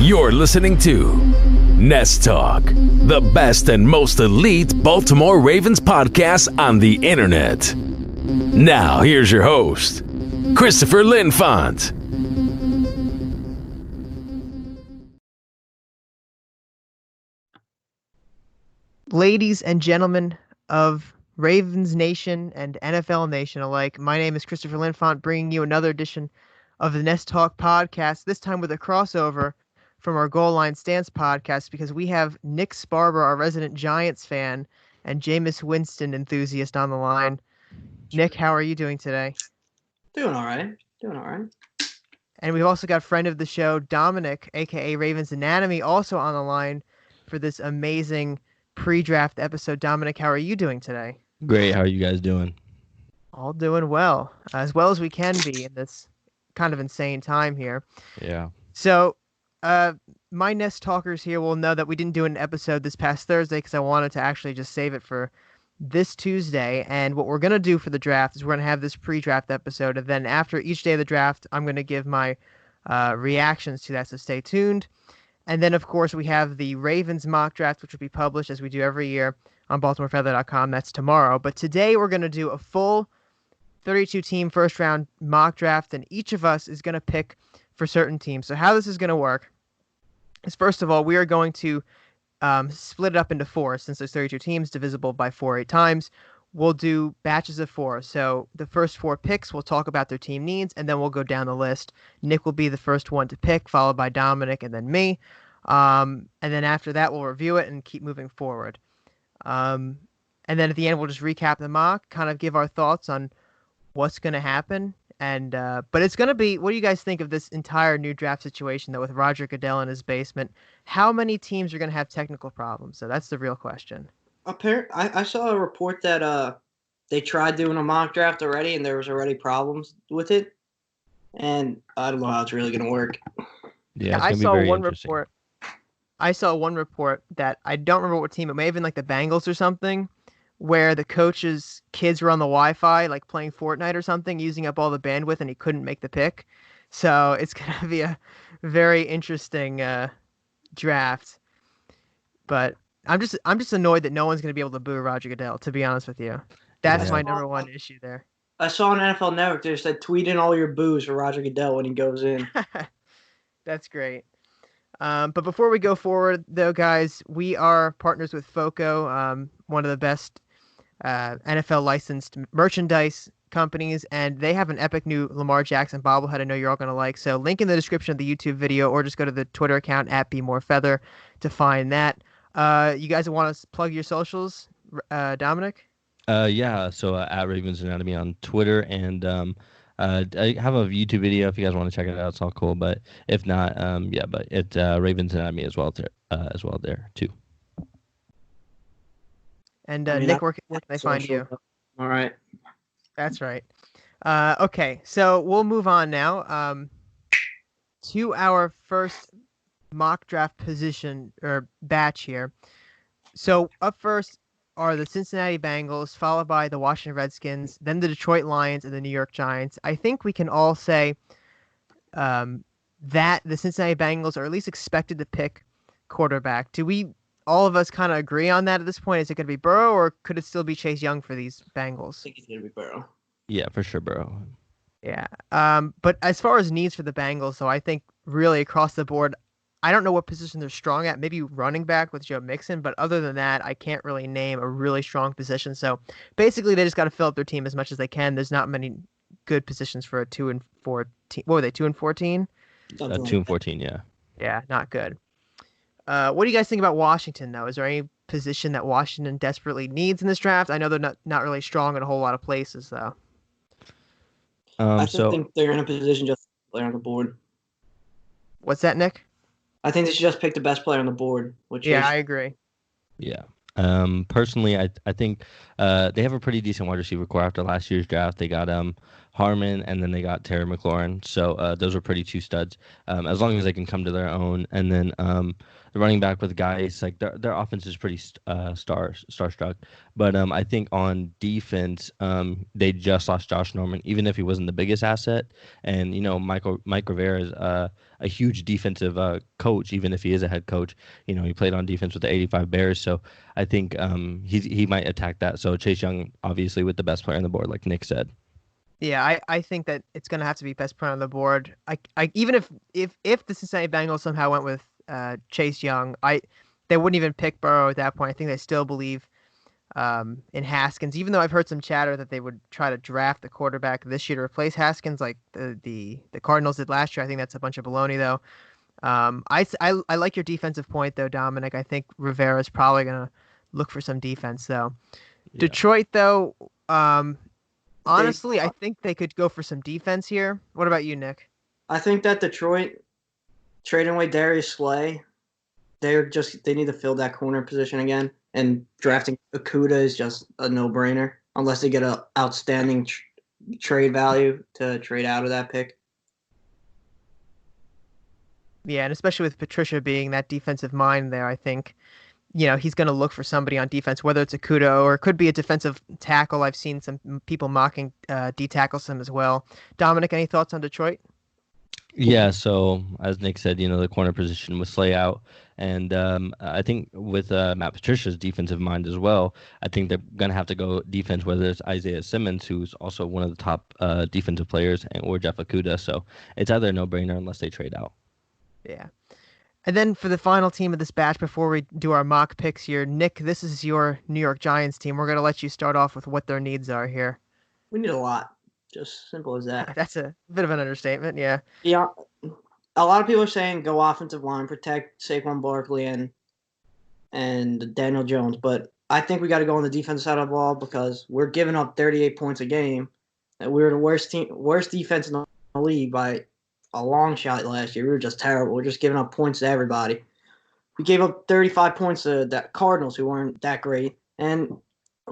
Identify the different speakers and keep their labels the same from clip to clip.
Speaker 1: You're listening to NestTalk, the best and most elite Baltimore Ravens podcast on the internet. Now, here's your host, Christopher Linfante.
Speaker 2: Ladies and gentlemen of Ravens Nation and NFL Nation alike, my name is Christopher Linfante, bringing you another edition of the NestTalk podcast, this time with a crossover from our Goal Line Stance podcast, because we have Nick Sparber, our resident Giants fan, and Jameis Winston enthusiast on the line. Nick, how are you doing today?
Speaker 3: Doing all right.
Speaker 2: And we've also got friend of the show, Dominic, a.k.a. RavensAnatomy, also on the line for this amazing pre-draft episode. Dominic, how are you doing today?
Speaker 4: Great. How are you guys doing?
Speaker 2: All doing well as we can be in this kind of insane time here.
Speaker 4: Yeah.
Speaker 2: So, my Nest Talkers here will know that we didn't do an episode this past Thursday because I wanted to actually just save it for this Tuesday. And what we're going to do for the draft is we're going to have this pre-draft episode. And then after each day of the draft, I'm going to give my reactions to that. So stay tuned. And then, of course, we have the Ravens mock draft, which will be published as we do every year on BaltimoreFeather.com. That's tomorrow. But today we're going to do a full 32-team first-round mock draft, and each of us is going to pick for certain teams. So how this is going to work is, first of all, we are going to split it up into four. Since there's 32 teams, divisible by 8 times. We'll do batches of 4. So the first 4 picks, we'll talk about their team needs, and then we'll go down the list. Nick will be the first one to pick, followed by Dominic, and then me. And then after that, we'll review it and keep moving forward. And then at the end, we'll just recap the mock, kind of give our thoughts on what's going to happen. And but it's going to be, what do you guys think of this entire new draft situation, though, with Roger Goodell in his basement? How many teams are going to have technical problems? So that's the real question.
Speaker 3: I saw a report that they tried doing a mock draft already, and there was already problems with it. And I don't know how it's really going to work.
Speaker 4: Yeah,
Speaker 2: I saw one report. I saw one report that I don't remember what team. It may have been like the Bengals or something, where the coach's kids were on the Wi-Fi, like playing Fortnite or something, using up all the bandwidth, and he couldn't make the pick. So it's going to be a very interesting draft. But I'm just annoyed that no one's going to be able to boo Roger Goodell, to be honest with you. That's my number one issue there.
Speaker 3: I saw on NFL Network, they said, tweet in all your boos for Roger Goodell when he goes in.
Speaker 2: That's great. But before we go forward, though, guys, we are partners with FOCO, one of the best NFL licensed merchandise companies, and they have an epic new Lamar Jackson bobblehead I know you're all going to like. So link in the description of the YouTube video, or just go to the Twitter account at @BeMoreFeather to find that. You guys want to plug your socials, Dominic?
Speaker 4: Yeah, so at RavensAnatomy on Twitter, and I have a YouTube video if you guys want to check it out. It's all cool, but if not, yeah, but it's RavensAnatomy as well there too.
Speaker 2: And Nick, where can they find you?
Speaker 3: All right.
Speaker 2: That's right. Okay, so we'll move on now to our first mock draft position or batch here. So up first are the Cincinnati Bengals, followed by the Washington Redskins, then the Detroit Lions, and the New York Giants. I think we can all say that the Cincinnati Bengals are at least expected to pick quarterback. Do we, all of us, kind of agree on that at this point? Is it going to be Burrow, or could it still be Chase Young for these Bengals?
Speaker 3: I think it's going to be Burrow.
Speaker 4: Yeah, for sure, Burrow.
Speaker 2: Yeah. But as far as needs for the Bengals, so I think really across the board, I don't know what position they're strong at. Maybe running back with Joe Mixon, but other than that, I can't really name a really strong position. So basically, they just got to fill up their team as much as they can. There's not many good positions for a 2-4 team. What were they, 2-14?
Speaker 4: 2-14, yeah.
Speaker 2: Yeah, not good. What do you guys think about Washington, though? Is there any position that Washington desperately needs in this draft? I know they're not really strong in a whole lot of places, though.
Speaker 3: I think they're in a position just to play on the board.
Speaker 2: What's that, Nick?
Speaker 3: I think they should just pick the best player on the board.
Speaker 2: I agree.
Speaker 4: Yeah. Personally, I think they have a pretty decent wide receiver core after last year's draft. They got Harmon, and then they got Terry McLaurin. So those are pretty two studs. As long as they can come to their own, and then the running back with guys like their offense is pretty starstruck. But I think on defense, they just lost Josh Norman, even if he wasn't the biggest asset. And Mike Rivera is a huge defensive coach, even if he is a head coach. He played on defense with the '85 Bears, so I think he might attack that. So Chase Young, obviously, with the best player on the board, like Nick said.
Speaker 2: Yeah, I think that it's going to have to be best player on the board. Even if the Cincinnati Bengals somehow went with Chase Young, they wouldn't even pick Burrow at that point. I think they still believe in Haskins, even though I've heard some chatter that they would try to draft the quarterback this year to replace Haskins, like the Cardinals did last year. I think that's a bunch of baloney, though. I like your defensive point, though, Dominic. I think Rivera's probably going to look for some defense, though. Yeah. Detroit, though, honestly, I think they could go for some defense here. What about you, Nick?
Speaker 3: I think that Detroit trading away Darius Slay, they need to fill that corner position again, and drafting Okudah is just a no-brainer unless they get an outstanding trade value to trade out of that pick.
Speaker 2: Yeah, and especially with Patricia being that defensive mind there, I think he's going to look for somebody on defense, whether it's Okudah or it could be a defensive tackle. I've seen some people mocking D-tackles him as well. Dominic, any thoughts on Detroit?
Speaker 4: Yeah, so as Nick said, the corner position with Slay out. And I think with Matt Patricia's defensive mind as well, I think they're going to have to go defense, whether it's Isaiah Simmons, who's also one of the top defensive players, or Jeff Okudah. So it's either a no-brainer unless they trade out.
Speaker 2: Yeah. And then for the final team of this batch, before we do our mock picks here, Nick, this is your New York Giants team. We're going to let you start off with what their needs are here.
Speaker 3: We need a lot. Just simple as that.
Speaker 2: That's a bit of an understatement, yeah.
Speaker 3: Yeah. A lot of people are saying go offensive line, protect Saquon Barkley and Daniel Jones, but I think we got to go on the defensive side of the ball because we're giving up 38 points a game. And we were the worst defense in the league by a long shot last year. We were just terrible. We're just giving up points to everybody. We gave up 35 points to the Cardinals, who weren't that great, and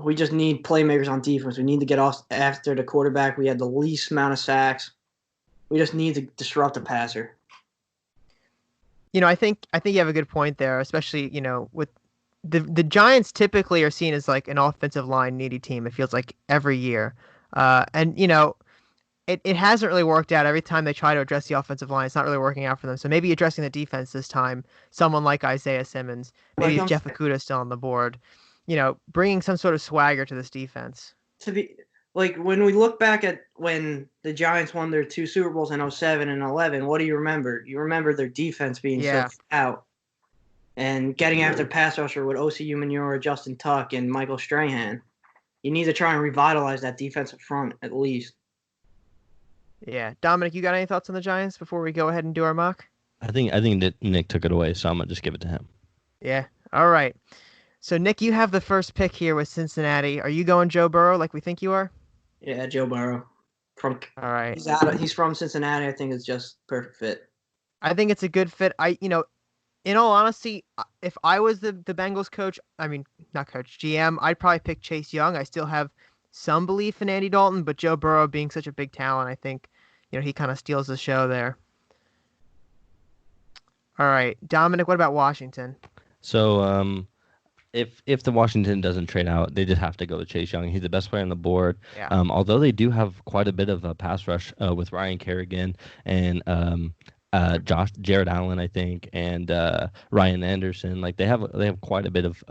Speaker 3: we just need playmakers on defense. We need to get off after the quarterback. We had the least amount of sacks. We just need to disrupt the passer.
Speaker 2: I think you have a good point there, especially, with the Giants typically are seen as like an offensive line needy team. It feels like every year. And it hasn't really worked out. Every time they try to address the offensive line, it's not really working out for them. So maybe addressing the defense this time, someone like Isaiah Simmons, maybe if Jeff Okudah is still on the board, bringing some sort of swagger to this defense.
Speaker 3: To be like, when we look back at when the Giants won their 2 Super Bowls in 2007 and 2011, what do you remember? You remember their defense being so out and getting after pass rusher with O.C. Umenyiora, Justin Tuck, and Michael Strahan. You need to try and revitalize that defensive front at least.
Speaker 2: Yeah. Dominic, you got any thoughts on the Giants before we go ahead and do our mock?
Speaker 4: I think that Nick took it away, so I'm going to just give it to him.
Speaker 2: Yeah. All right. So, Nick, you have the first pick here with Cincinnati. Are you going Joe Burrow like we think you are?
Speaker 3: Yeah, Joe Burrow.
Speaker 2: All right.
Speaker 3: He's from Cincinnati. I think it's just perfect fit.
Speaker 2: I think it's a good fit. In all honesty, if I was the Bengals coach, not coach, GM, I'd probably pick Chase Young. I still have some belief in Andy Dalton, but Joe Burrow being such a big talent, I think, he kind of steals the show there. All right, Dominic, what about Washington?
Speaker 4: So, if the Washington doesn't trade out, they just have to go with Chase Young. He's the best player on the board.
Speaker 2: Yeah.
Speaker 4: Although they do have quite a bit of a pass rush with Ryan Kerrigan and Jared Allen, I think, and Ryan Anderson. Like they have quite a bit of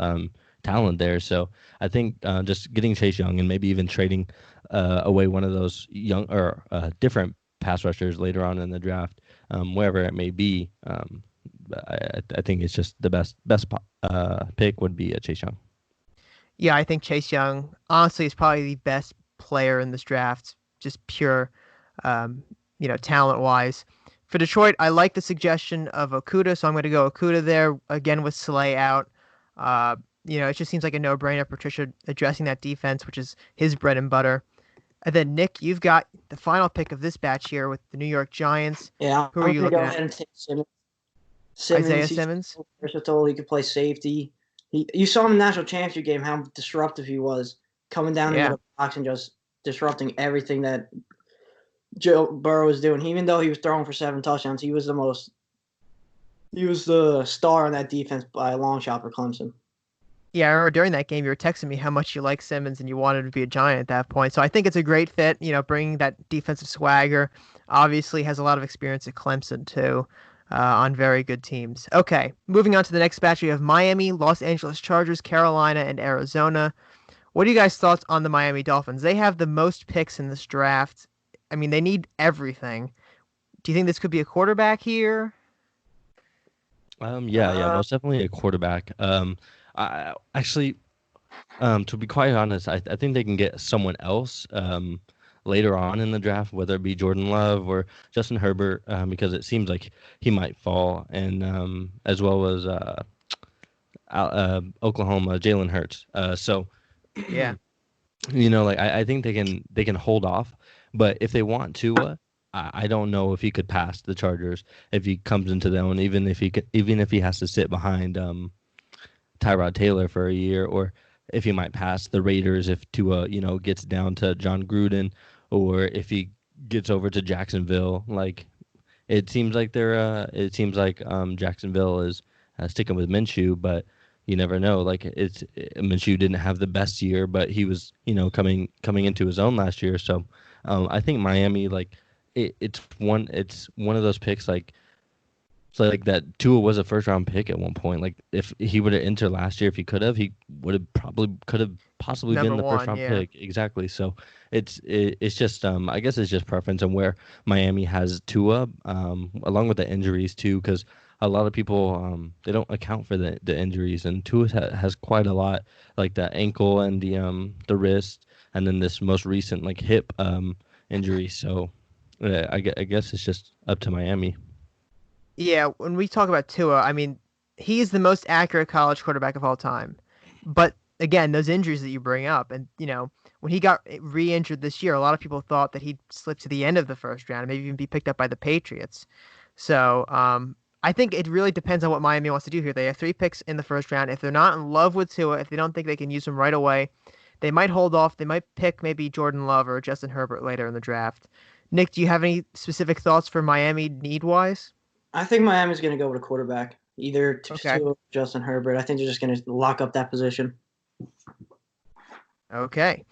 Speaker 4: talent there. So I think just getting Chase Young and maybe even trading away one of those young or different pass rushers later on in the draft, wherever it may be. I think it's just the best pick would be Chase Young.
Speaker 2: Yeah, I think Chase Young, honestly, is probably the best player in this draft, just pure, talent-wise. For Detroit, I like the suggestion of Okudah, so I'm going to go Okudah there, again with Slay out. It just seems like a no-brainer, Patricia addressing that defense, which is his bread and butter. And then, Nick, you've got the final pick of this batch here with the New York Giants.
Speaker 3: Yeah,
Speaker 2: who are you looking at?
Speaker 3: And take Simmons.
Speaker 2: Isaiah Simmons?
Speaker 3: Versatile. He could play safety. You saw him in the national championship game, how disruptive he was, coming down into the box and just disrupting everything that Joe Burrow was doing. Even though he was throwing for 7 touchdowns, he was the star on that defense by a long shot for Clemson.
Speaker 2: Yeah, I remember during that game you were texting me how much you like Simmons and you wanted to be a Giant at that point. So I think it's a great fit, bringing that defensive swagger. Obviously has a lot of experience at Clemson too, on very good teams. Okay, moving on to the next batch, we have Miami, Los Angeles Chargers, Carolina, and Arizona. What are you guys' thoughts on the Miami Dolphins? They have the most picks in this draft. I mean, they need everything. Do you think this could be a quarterback here?
Speaker 4: Yeah, most definitely a quarterback. I actually, to be quite honest, I think they can get someone else later on in the draft, whether it be Jordan Love or Justin Herbert, because it seems like he might fall, and as well as Oklahoma, Jalen Hurts. So
Speaker 2: Yeah.
Speaker 4: I think they can hold off, but if they want to, I don't know if he could pass the Chargers if he comes into their own, even if he has to sit behind Tyrod Taylor for a year, or if he might pass the Raiders if Tua gets down to John Gruden, or if he gets over to Jacksonville. Like it seems like Jacksonville is sticking with Minshew, but you never know. Like Minshew didn't have the best year, but he was coming into his own last year. So I think Miami, like it's one of those picks like. So like that Tua was a first round pick at one point. Like if he would have entered last year, if he could have could have possibly
Speaker 2: Number
Speaker 4: been the first
Speaker 2: one,
Speaker 4: round
Speaker 2: yeah.
Speaker 4: pick. Exactly. So it's just I guess it's just preference and where Miami has Tua, along with the injuries too, because a lot of people they don't account for the injuries, and Tua has quite a lot, like the ankle and the wrist, and then this most recent like hip injury. So I guess it's just up to Miami.
Speaker 2: Yeah, when we talk about Tua, I mean, he is the most accurate college quarterback of all time. But again, those injuries that you bring up, and when he got re-injured this year, a lot of people thought that he'd slip to the end of the first round, and maybe even be picked up by the Patriots. So I think it really depends on what Miami wants to do here. They have 3 picks in the first round. If they're not in love with Tua, if they don't think they can use him right away, they might hold off. They might pick maybe Jordan Love or Justin Herbert later in the draft. Nick, do you have any specific thoughts for Miami need-wise?
Speaker 3: I think Miami's going to go with a quarterback, either
Speaker 2: Okay.
Speaker 3: to Justin Herbert. I think they're just going to lock up that position.
Speaker 2: Okay.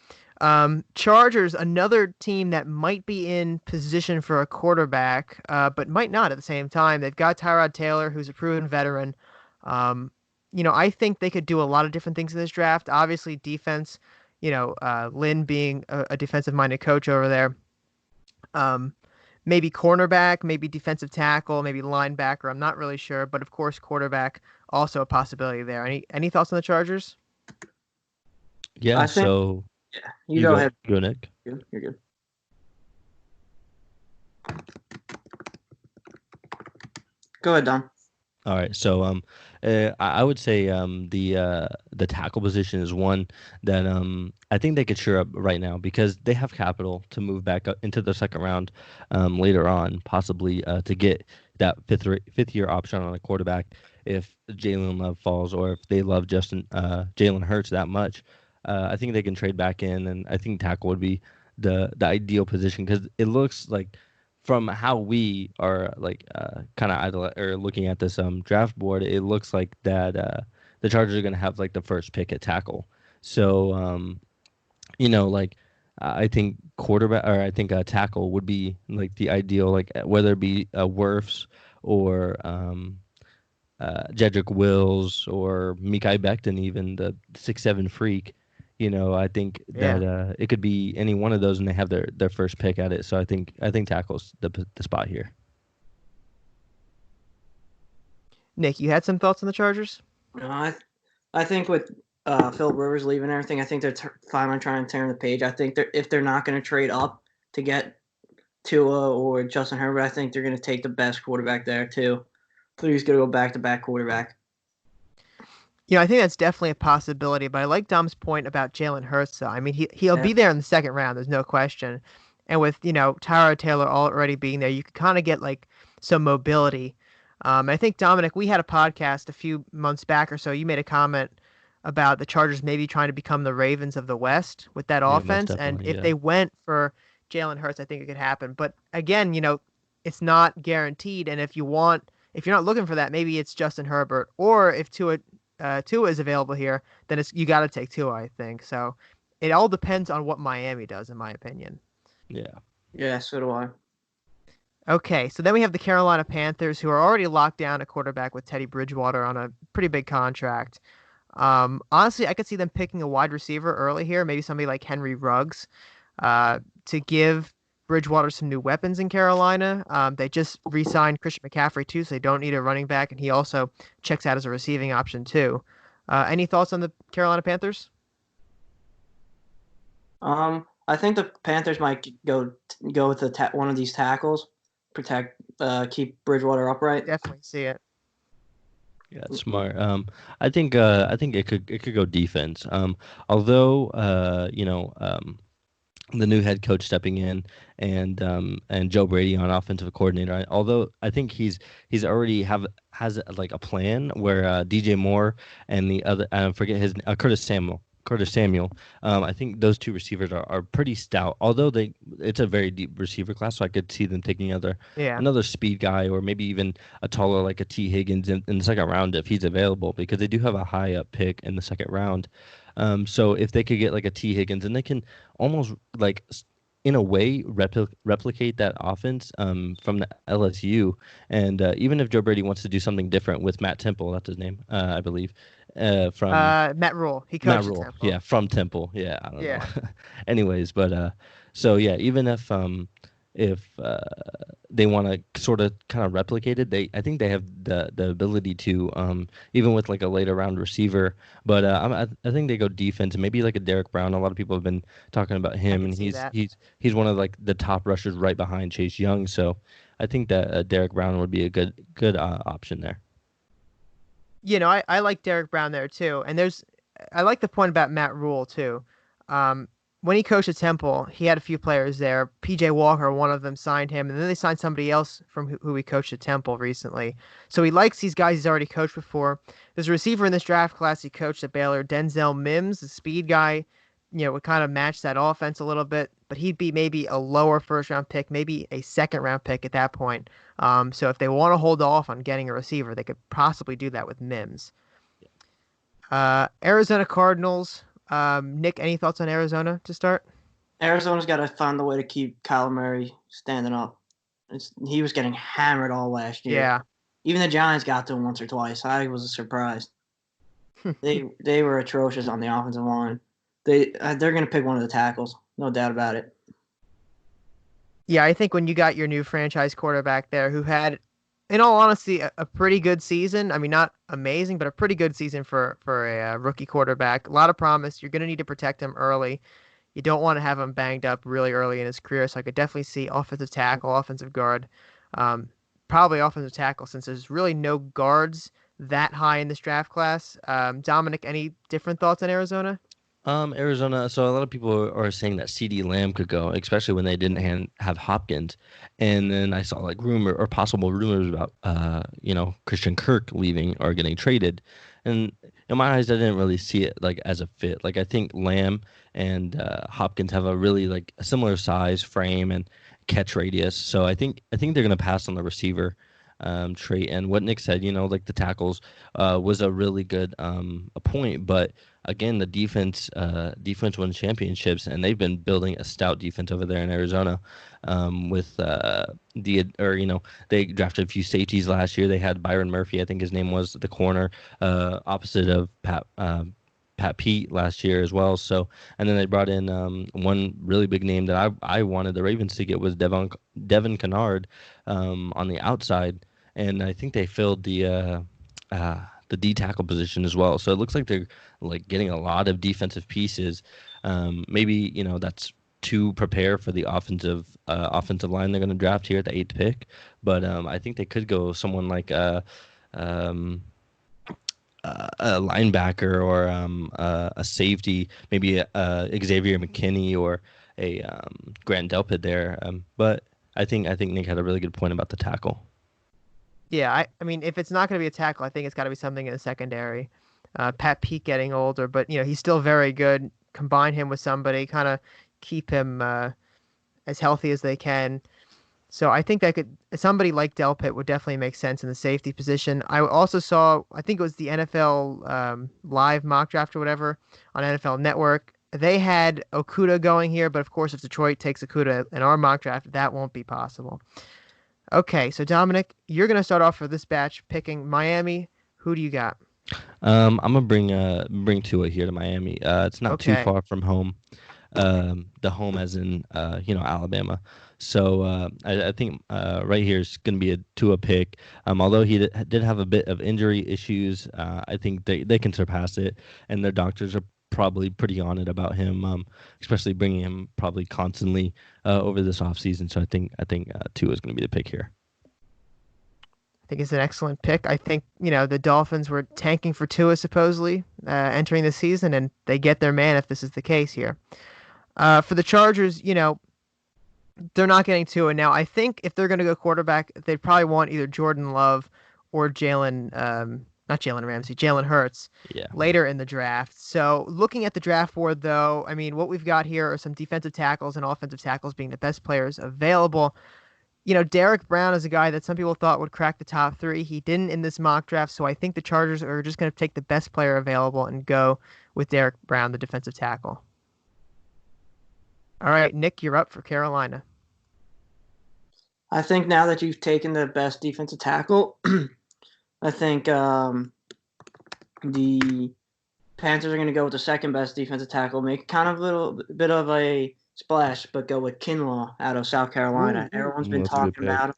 Speaker 2: Chargers, another team that might be in position for a quarterback, but might not at the same time. They've got Tyrod Taylor, who's a proven veteran. I think they could do a lot of different things in this draft. Obviously, defense, Lynn being a defensive-minded coach over there. Maybe cornerback, maybe defensive tackle, maybe linebacker. I'm not really sure, but of course, quarterback also a possibility there. Any thoughts on the Chargers?
Speaker 4: Yeah.
Speaker 3: I think,
Speaker 4: So
Speaker 3: yeah, you go ahead.
Speaker 4: Go, Nick.
Speaker 3: You're good. Go ahead, Dom.
Speaker 4: All right. So I would say the tackle position is one that I think they could shore up right now because they have capital to move back up into the second round later on, possibly to get that fifth year option on a quarterback if Jalen Love falls or if they love Jalen Hurts that much. I think they can trade back in, and I think tackle would be the ideal position because it looks like from how we are like kind of looking at this draft board, it looks like that the Chargers are going to have like the first pick at tackle. So I think quarterback or I think a tackle would be like the ideal, like whether it be Wirfs or Jedrick Wills or Mekhi Becton, even the 6'7" freak. I think that it could be any one of those, and they have their first pick at it. So I think tackle's the spot here.
Speaker 2: Nick, you had some thoughts on the Chargers?
Speaker 3: No, I think with Philip Rivers leaving and everything, I think they're finally trying to turn the page. I think if they're not going to trade up to get Tua or Justin Herbert, I think they're going to take the best quarterback there too. So he's going to go back-to-back quarterback.
Speaker 2: I think that's definitely a possibility, but I like Dom's point about Jalen Hurts. I mean, he'll be there in the second round. There's no question. And with, Tyrod Taylor already being there, you could kind of get like some mobility. I think, Dominic, we had a podcast a few months back or so. You made a comment about the Chargers maybe trying to become the Ravens of the West with that offense. And if they went for Jalen Hurts, I think it could happen. But again, it's not guaranteed. And if you're not looking for that, maybe it's Justin Herbert. Or if Tua is available here, then you got to take Tua, I think. So it all depends on what Miami does, in my opinion.
Speaker 4: Yeah.
Speaker 3: Yeah, so do I.
Speaker 2: Okay, so then we have the Carolina Panthers, who are already locked down at quarterback with Teddy Bridgewater on a pretty big contract. Honestly, I could see them picking a wide receiver early here, maybe somebody like Henry Ruggs, to give Bridgewater some new weapons in Carolina. They just re-signed Christian McCaffrey too, so they don't need a running back, and he also checks out as a receiving option too. Any thoughts on the Carolina Panthers?
Speaker 3: I think the Panthers might go with one of these tackles, keep Bridgewater upright.
Speaker 2: Definitely see it.
Speaker 4: Yeah, it's smart. I think it could go defense. Although the new head coach stepping in and Joe Brady on offensive coordinator. Although I think he's already has like a plan where DJ Moore and the other I forget his Curtis Samuel. I think those two receivers are pretty stout. Although it's a very deep receiver class, so I could see them taking another speed guy or maybe even a taller like a T Higgins in the second round if he's available, because they do have a high up pick in the second round. So if they could get like a T Higgins, and they can almost like in a way replicate that offense from the LSU, and even if Joe Brady wants to do something different with Matt Temple, that's his name, I believe. From
Speaker 2: Matt Rule. He coached
Speaker 4: Matt Rule.
Speaker 2: Temple.
Speaker 4: Yeah, from Temple. Yeah, I don't know. Anyways, but so yeah, even if they want to sort of kind of replicate it, I think they have the ability to even with like a later round receiver. But I think they go defense, and maybe like a Derek Brown. A lot of people have been talking about him, and he's one of like the top rushers right behind Chase Young. So I think that Derek Brown would be a good option there.
Speaker 2: I like Derek Brown there too, and I like the point about Matt Rule too. When he coached at Temple, he had a few players there. PJ Walker, one of them, signed him, and then they signed somebody else from who he coached at Temple recently. So he likes these guys he's already coached before. There's a receiver in this draft class he coached at Baylor, Denzel Mims, the speed guy. Would kind of match that offense a little bit, but he'd be maybe a lower first-round pick, maybe a second-round pick at that point. So if they want to hold off on getting a receiver, they could possibly do that with Mims. Arizona Cardinals. Nick, any thoughts on Arizona to start?
Speaker 3: Arizona's got to find a way to keep Kyler Murray standing up. He was getting hammered all last year.
Speaker 2: Yeah.
Speaker 3: Even the Giants got to him once or twice. I was surprised. They were atrocious on the offensive line. They're going to pick one of the tackles, no doubt about it.
Speaker 2: Yeah, I think when you got your new franchise quarterback there, who had, in all honesty, a pretty good season. I mean, not amazing, but a pretty good season for a rookie quarterback. A lot of promise. You're going to need to protect him early. You don't want to have him banged up really early in his career. So I could definitely see offensive tackle, offensive guard, probably offensive tackle, since there's really no guards that high in this draft class. Dominic, any different thoughts on Arizona?
Speaker 4: Arizona. So a lot of people are saying that CeeDee Lamb could go, especially when they didn't have Hopkins. And then I saw like possible rumors about, Christian Kirk leaving or getting traded. And in my eyes, I didn't really see it like as a fit. Like I think Lamb and Hopkins have a really like a similar size, frame, and catch radius. So I think they're gonna pass on the receiver trait. And what Nick said, like the tackles was a really good a point, but again, the defense wins championships, and they've been building a stout defense over there in Arizona. They drafted a few safeties last year. They had Byron Murphy, I think his name was, the corner, opposite of Pat Pete last year as well. So, and then they brought in one really big name that I wanted the Ravens to get was Devin Kennard on the outside, and I think they filled the D tackle position as well. So it looks like they're like getting a lot of defensive pieces. Maybe that's to prepare for the offensive line they're going to draft here at the 8th pick. But I think they could go someone like a linebacker or a safety, maybe Xavier McKinney or a Grant Delpit there. But I think Nick had a really good point about the tackle.
Speaker 2: Yeah, I mean, if it's not going to be a tackle, I think it's got to be something in the secondary. Pat Pete getting older, but he's still very good. Combine him with somebody, kind of keep him as healthy as they can. So I think that somebody like Delpit would definitely make sense in the safety position. I also saw, I think it was the NFL live mock draft or whatever on NFL Network. They had Okuda going here, but of course, if Detroit takes Okuda in our mock draft, that won't be possible. Okay, so Dominic, you're going to start off for this batch picking Miami. Who do you got?
Speaker 4: I'm gonna bring Tua here to Miami. It's not too far from home. The home as in Alabama. So I think right here is going to be a Tua pick. Although he did have a bit of injury issues, I think they can surpass it, and their doctors are probably pretty on it about him, especially bringing him probably constantly over this offseason. So I think Tua is going to be the pick here.
Speaker 2: I think it's an excellent pick. I think, the Dolphins were tanking for Tua supposedly entering the season, and they get their man if this is the case here. For the Chargers, they're not getting Tua. Now, I think if they're going to go quarterback, they'd probably want either Jordan Love or Jalen Hurts later in the draft. So looking at the draft board, though, I mean, what we've got here are some defensive tackles and offensive tackles being the best players available. Derek Brown is a guy that some people thought would crack the top 3. He didn't in this mock draft, so I think the Chargers are just going to take the best player available and go with Derek Brown, the defensive tackle. All right, Nick, you're up for Carolina.
Speaker 3: I think now that you've taken the best defensive tackle, I think the Panthers are going to go with the second best defensive tackle, make kind of a little bit of a splash, but go with Kinlaw out of South Carolina. Everyone's been talking about him.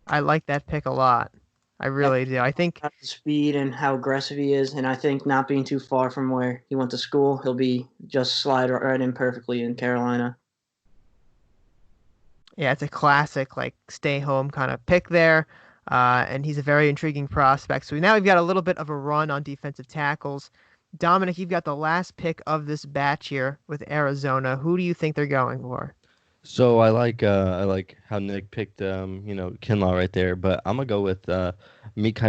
Speaker 2: I like that pick a lot. I really do. I think
Speaker 3: the speed and how aggressive he is, and I think not being too far from where he went to school, he'll be just slide right in perfectly in Carolina.
Speaker 2: Yeah, it's a classic, stay home kind of pick there. And he's a very intriguing prospect. So now we've got a little bit of a run on defensive tackles. Dominic, you've got the last pick of this batch here with Arizona. Who do you think they're going for?
Speaker 4: So I like how Nick picked Kinlaw right there, but I'm gonna go with Mekhi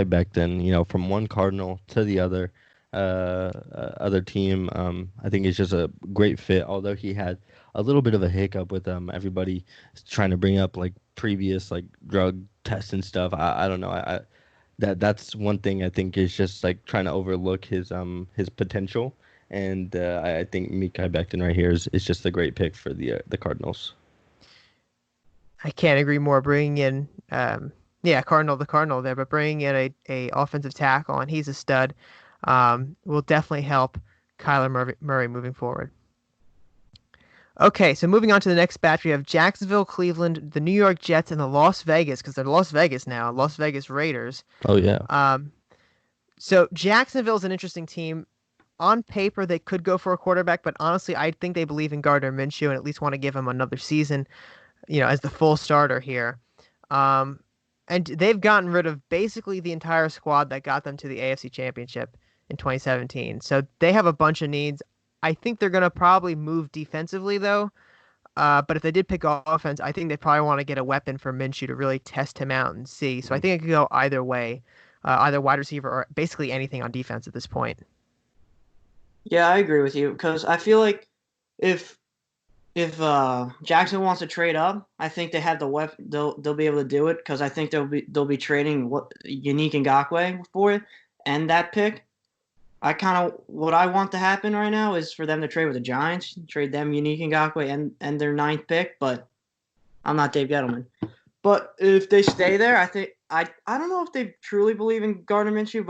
Speaker 4: Becton. From one Cardinal to the other team. I think it's just a great fit. Although he had a little bit of a hiccup with everybody trying to bring up previous drug tests and stuff. I don't know. That's one thing I think is just trying to overlook his potential, and I think Mekhi Becton right here is just a great pick for the Cardinals.
Speaker 2: I can't agree more. Bringing in Cardinal there, but bringing in a offensive tackle, and he's a stud, will definitely help Kyler Murray moving forward. Okay, so moving on to the next batch, we have Jacksonville, Cleveland, the New York Jets, and the Las Vegas, because they're Las Vegas now, Las Vegas Raiders.
Speaker 4: Oh, yeah.
Speaker 2: So Jacksonville's an interesting team. On paper, they could go for a quarterback, but honestly, I think they believe in Gardner Minshew and at least want to give him another season, as the full starter here. And they've gotten rid of basically the entire squad that got them to the AFC Championship in 2017. So they have a bunch of needs. I think they're going to probably move defensively, though. But if they did pick offense, I think they probably want to get a weapon for Minshew to really test him out and see. So I think it could go either way, either wide receiver or basically anything on defense at this point.
Speaker 3: Yeah, I agree with you because I feel like if Jackson wants to trade up, I think they have the weapon. They'll be able to do it because I think they'll be trading Unique Ngakoue for it and that pick. What I want to happen right now is for them to trade with the Giants, trade them Unique Ngakoue and their 9th pick, but I'm not Dave Gettleman. But if they stay there, I think I don't know if they truly believe in Gardner Minshew,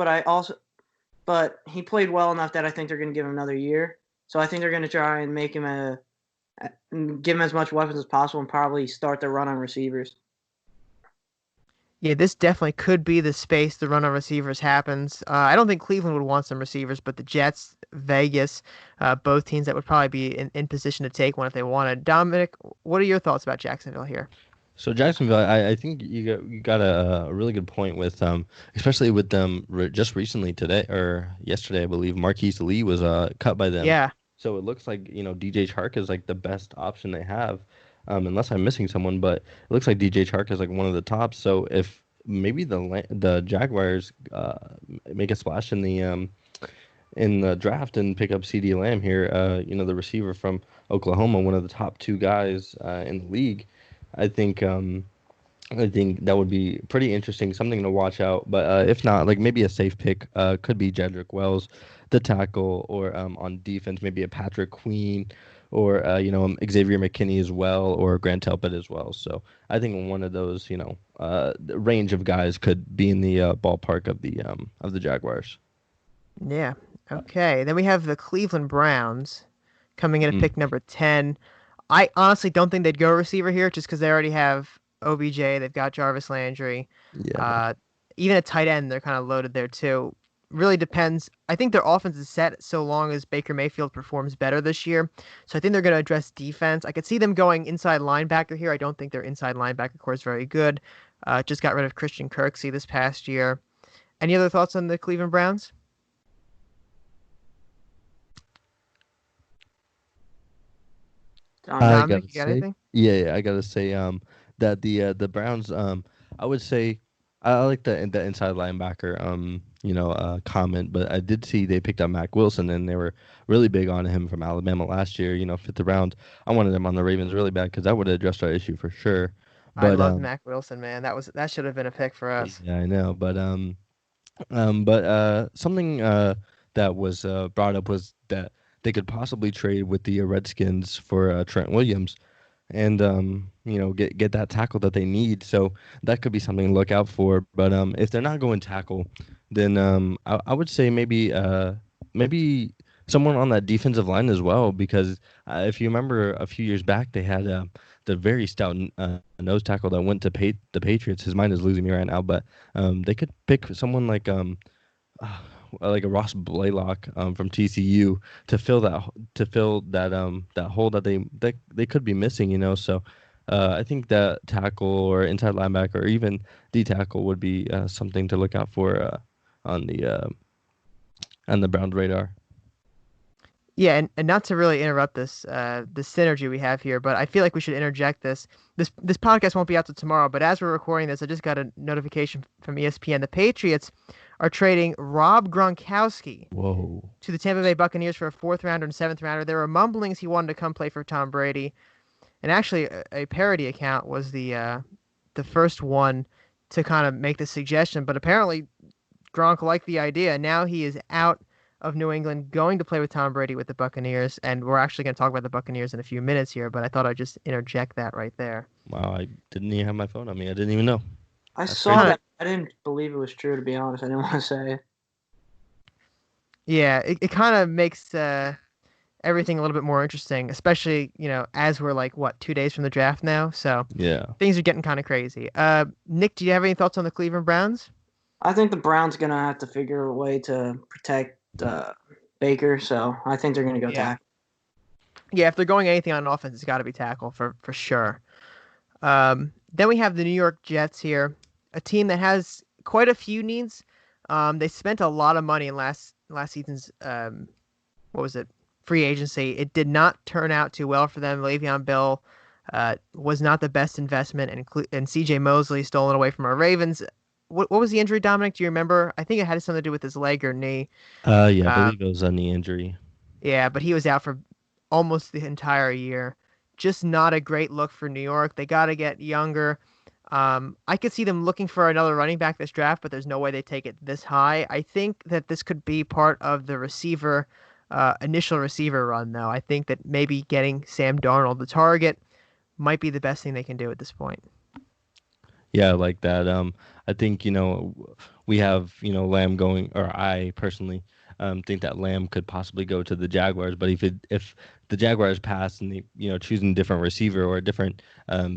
Speaker 3: but he played well enough that I think they're going to give him another year. So I think they're going to try and make him give him as much weapons as possible and probably start the run on receivers.
Speaker 2: Yeah, this definitely could be the space the run on receivers happens. I don't think Cleveland would want some receivers, but the Jets, Vegas, both teams that would probably be in position to take one if they wanted. Dominic, what are your thoughts about Jacksonville here?
Speaker 4: So Jacksonville, I think you got a really good point with especially with them just recently today or yesterday, I believe Marquise Lee was cut by them.
Speaker 2: Yeah.
Speaker 4: So it looks like DJ Chark is the best option they have. Unless I'm missing someone, but it looks like DJ Chark is one of the tops. So if maybe the Jaguars make a splash in in the draft and pick up CD Lamb here. The receiver from Oklahoma, one of the top 2 guys in the league. I think that would be pretty interesting, something to watch out. But if not, like maybe a safe pick could be Jedrick Wells, the tackle, or on defense maybe a Patrick Queen, or Xavier McKinney as well, or Grant Telpett as well. So I think one of those the range of guys could be in the ballpark of the Jaguars.
Speaker 2: Yeah. Okay. Then we have the Cleveland Browns coming in at pick number 10. I honestly don't think they'd go receiver here just because they already have OBJ. They've got Jarvis Landry.
Speaker 4: Yeah.
Speaker 2: Even a tight end, they're kind of loaded there too. Really depends. I think their offense is set so long as Baker Mayfield performs better this year. So I think they're going to address defense. I could see them going inside linebacker here. I don't think their inside linebacker core is very good. Just got rid of Christian Kirksey this past year. Any other thoughts on the Cleveland Browns? Dominic, you got anything?
Speaker 4: Yeah, I gotta say that the Browns I would say I like the inside linebacker comment, but I did see they picked up Mac Wilson and they were really big on him from Alabama last year. 5th round. I wanted him on the Ravens really bad because that would have addressed our issue for sure.
Speaker 2: But I love Mac Wilson, man. That should have been a pick for us.
Speaker 4: Yeah, I know, but something that was brought up was that they could possibly trade with the Redskins for Trent Williams, and get that tackle that they need. So that could be something to look out for. But if they're not going tackle, then I would say maybe someone on that defensive line as well, because if you remember a few years back, they had the very stout nose tackle that went to the Patriots. His mind is losing me right now, but they could pick someone like a Ross Blaylock from TCU to fill that hole that they could be missing. So I think that tackle or inside linebacker or even D tackle would be something to look out for on the Browns radar.
Speaker 2: Yeah, and not to really interrupt this synergy we have here, but I feel like we should interject this. This podcast won't be out till tomorrow, but as we're recording this, I just got a notification from ESPN. The Patriots are trading Rob Gronkowski to the Tampa Bay Buccaneers for a 4th rounder and 7th rounder. There were mumblings he wanted to come play for Tom Brady, and actually a parody account was the first one to kind of make the suggestion. But apparently Gronk liked the idea. Now he is out of New England, going to play with Tom Brady with the Buccaneers, and we're actually going to talk about the Buccaneers in a few minutes here, but I thought I'd just interject that right there.
Speaker 4: Wow, I didn't even have my phone on me. I didn't even know.
Speaker 3: That's saw that. I didn't believe it was true, to be honest. I didn't want to say it.
Speaker 2: Yeah, it kind of makes everything a little bit more interesting, especially, as we're 2 days from the draft now, so
Speaker 4: yeah,
Speaker 2: things are getting kind of crazy. Nick, do you have any thoughts on the Cleveland Browns?
Speaker 3: I think the Browns going to have to figure a way to protect Baker, so I think they're going to go tackle.
Speaker 2: Yeah, if they're going anything on offense, it's got to be tackle for sure. Then we have the New York Jets here, a team that has quite a few needs. They spent a lot of money in last season's free agency. It did not turn out too well for them. Le'Veon Bell was not the best investment, and C.J. Mosley stolen away from our Ravens. What was the injury, Dominic? Do you remember? I think it had something to do with his leg or knee.
Speaker 4: I believe it was a knee injury.
Speaker 2: Yeah, but he was out for almost the entire year. Just not a great look for New York. They got to get younger. I could see them looking for another running back this draft, but there's no way they take it this high. I think that this could be part of the initial receiver run, though. I think that maybe getting Sam Darnold the target might be the best thing they can do at this point.
Speaker 4: Yeah, I like that. I think, we have, Lamb going, or I personally think that Lamb could possibly go to the Jaguars. But if the Jaguars pass and they, choosing a different receiver or a different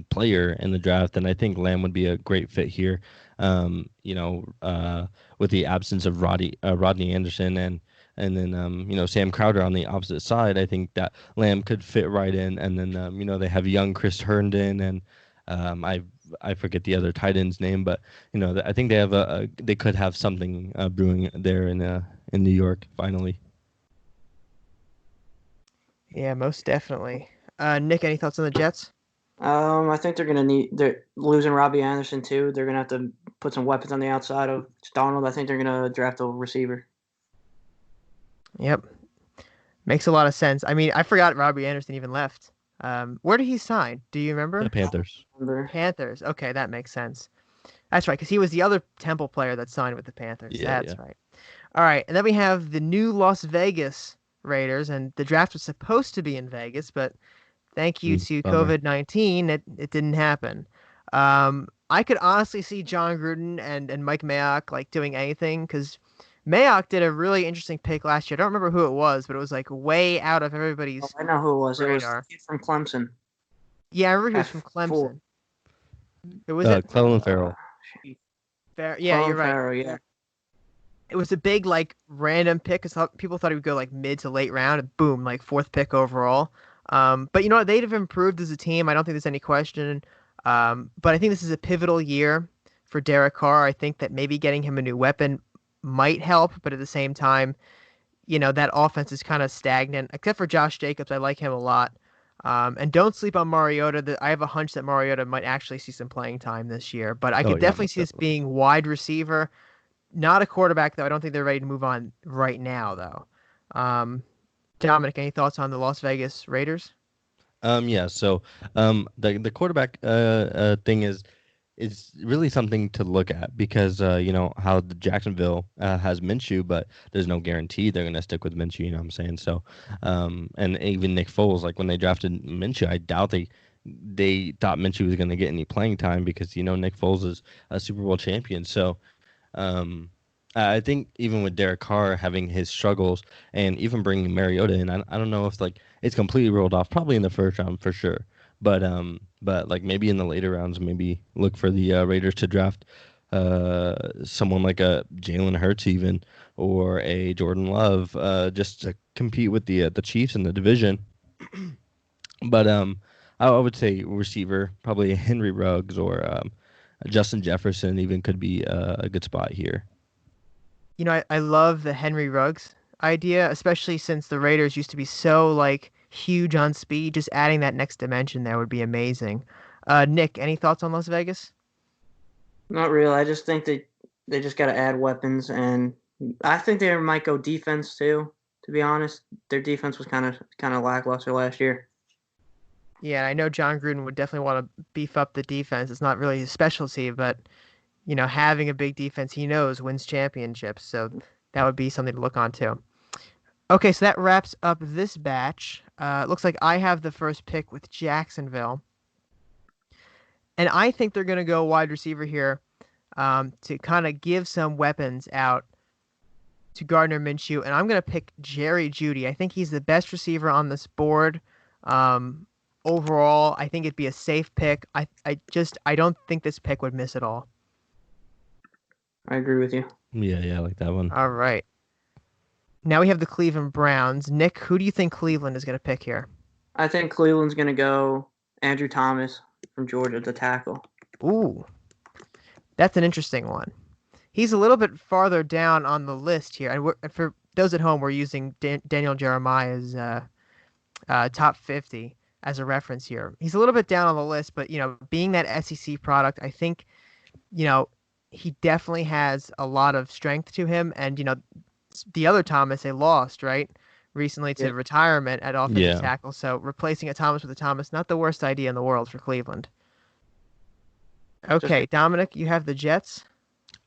Speaker 4: player in the draft, then I think Lamb would be a great fit here. With the absence of Rodney Anderson and then Sam Crowder on the opposite side, I think that Lamb could fit right in. And then they have young Chris Herndon and I forget the other tight end's name, but I think they could have something brewing there in New York finally.
Speaker 2: Yeah, most definitely. Nick, any thoughts on the Jets?
Speaker 3: I think they're losing Robbie Anderson too. They're gonna have to put some weapons on the outside of Donald. I think they're gonna draft a receiver.
Speaker 2: Yep. Makes a lot of sense. I mean, I forgot Robbie Anderson even left. Where did he sign? Do you
Speaker 4: The
Speaker 2: remember?
Speaker 4: Panthers.
Speaker 2: Panthers. Okay, that makes sense. That's right, because he was the other Temple player that signed with the Panthers.
Speaker 4: Yeah,
Speaker 2: That's
Speaker 4: yeah.
Speaker 2: right. All right, and then we have the new Las Vegas Raiders, and the draft was supposed to be in Vegas, but thank you to
Speaker 4: Bummer.
Speaker 2: COVID-19, it didn't happen. I could honestly see John Gruden and Mike Mayock like doing anything because Mayock did a really interesting pick last year. I don't remember who it was, but it was like way out of
Speaker 3: Oh,
Speaker 2: everybody's
Speaker 3: I know who it was. It was the
Speaker 2: radar.
Speaker 3: kid from Clemson.
Speaker 2: Yeah, I remember he was from
Speaker 3: F4.
Speaker 2: Clemson. Who was it?
Speaker 4: Clelin Ferrell.
Speaker 2: Fair. Yeah, you're
Speaker 3: Colin
Speaker 2: right.
Speaker 3: Farrell, yeah.
Speaker 2: It was a big like random pick because people thought he would go like mid to late round, and boom, like fourth pick overall. But you know what? They'd have improved as a team. I don't think there's any question. But I think this is a pivotal year for Derek Carr. I think that maybe getting him a new weapon might help, but at the same time, you know, that offense is kind of stagnant, except for Josh Jacobs. I like him a lot. And don't sleep on Mariota. I have a hunch that Mariota might actually see some playing time this year, but I
Speaker 4: Oh,
Speaker 2: could
Speaker 4: yeah,
Speaker 2: definitely
Speaker 4: most
Speaker 2: see this
Speaker 4: definitely.
Speaker 2: being wide receiver. Not a quarterback, though. I don't think they're ready to move on right now, though. Dominic, any thoughts on the Las Vegas Raiders?
Speaker 4: Yeah. So, the quarterback thing is really something to look at because you know how the Jacksonville has Minshew, but there's no guarantee they're gonna stick with Minshew. You know what I'm saying? So, and even Nick Foles, like when they drafted Minshew, I doubt they thought Minshew was gonna get any playing time because you know Nick Foles is a Super Bowl champion. So, um, I think even with Derek Carr having his struggles and even bringing Mariota in, I don't know if like it's completely rolled off. Probably in the first round for sure, but like maybe in the later rounds, maybe look for the Raiders to draft someone like a Jalen Hurts even or a Jordan Love just to compete with the Chiefs in the division. But I would say receiver probably Henry Ruggs or Justin Jefferson even could be a good spot here.
Speaker 2: You know, I love the Henry Ruggs idea, especially since the Raiders used to be so like huge on speed. Just adding that next dimension there would be amazing. Nick, any thoughts on Las Vegas?
Speaker 3: Not real. I just think they just got to add weapons, and I think they might go defense too. To be honest, their defense was kind of lackluster last year.
Speaker 2: Yeah, I know John Gruden would definitely want to beef up the defense. It's not really his specialty, but you know, having a big defense he knows wins championships. So that would be something to look on too. Okay, so that wraps up this batch. It looks like I have the first pick with Jacksonville. And I think they're going to go wide receiver here to kind of give some weapons out to Gardner Minshew. And I'm going to pick Jerry Jeudy. I think he's the best receiver on this board. Overall, I think it'd be a safe pick. I don't think this pick would miss at all.
Speaker 3: I agree with you.
Speaker 4: Yeah, I like that one.
Speaker 2: All right. Now we have the Cleveland Browns. Nick, who do you think Cleveland is going to pick here?
Speaker 3: I think Cleveland's going to go Andrew Thomas from Georgia to tackle.
Speaker 2: Ooh, that's an interesting one. He's a little bit farther down on the list here. And for those at home, we're using Daniel Jeremiah's top 50 as a reference here. He's a little bit down on the list, but, you know, being that SEC product, I think, you know, he definitely has a lot of strength to him. And, you know, the other Thomas they lost, right, recently to retirement at offensive tackle. So replacing a Thomas with a Thomas, not the worst idea in the world for Cleveland. Okay, Dominic, you have the Jets.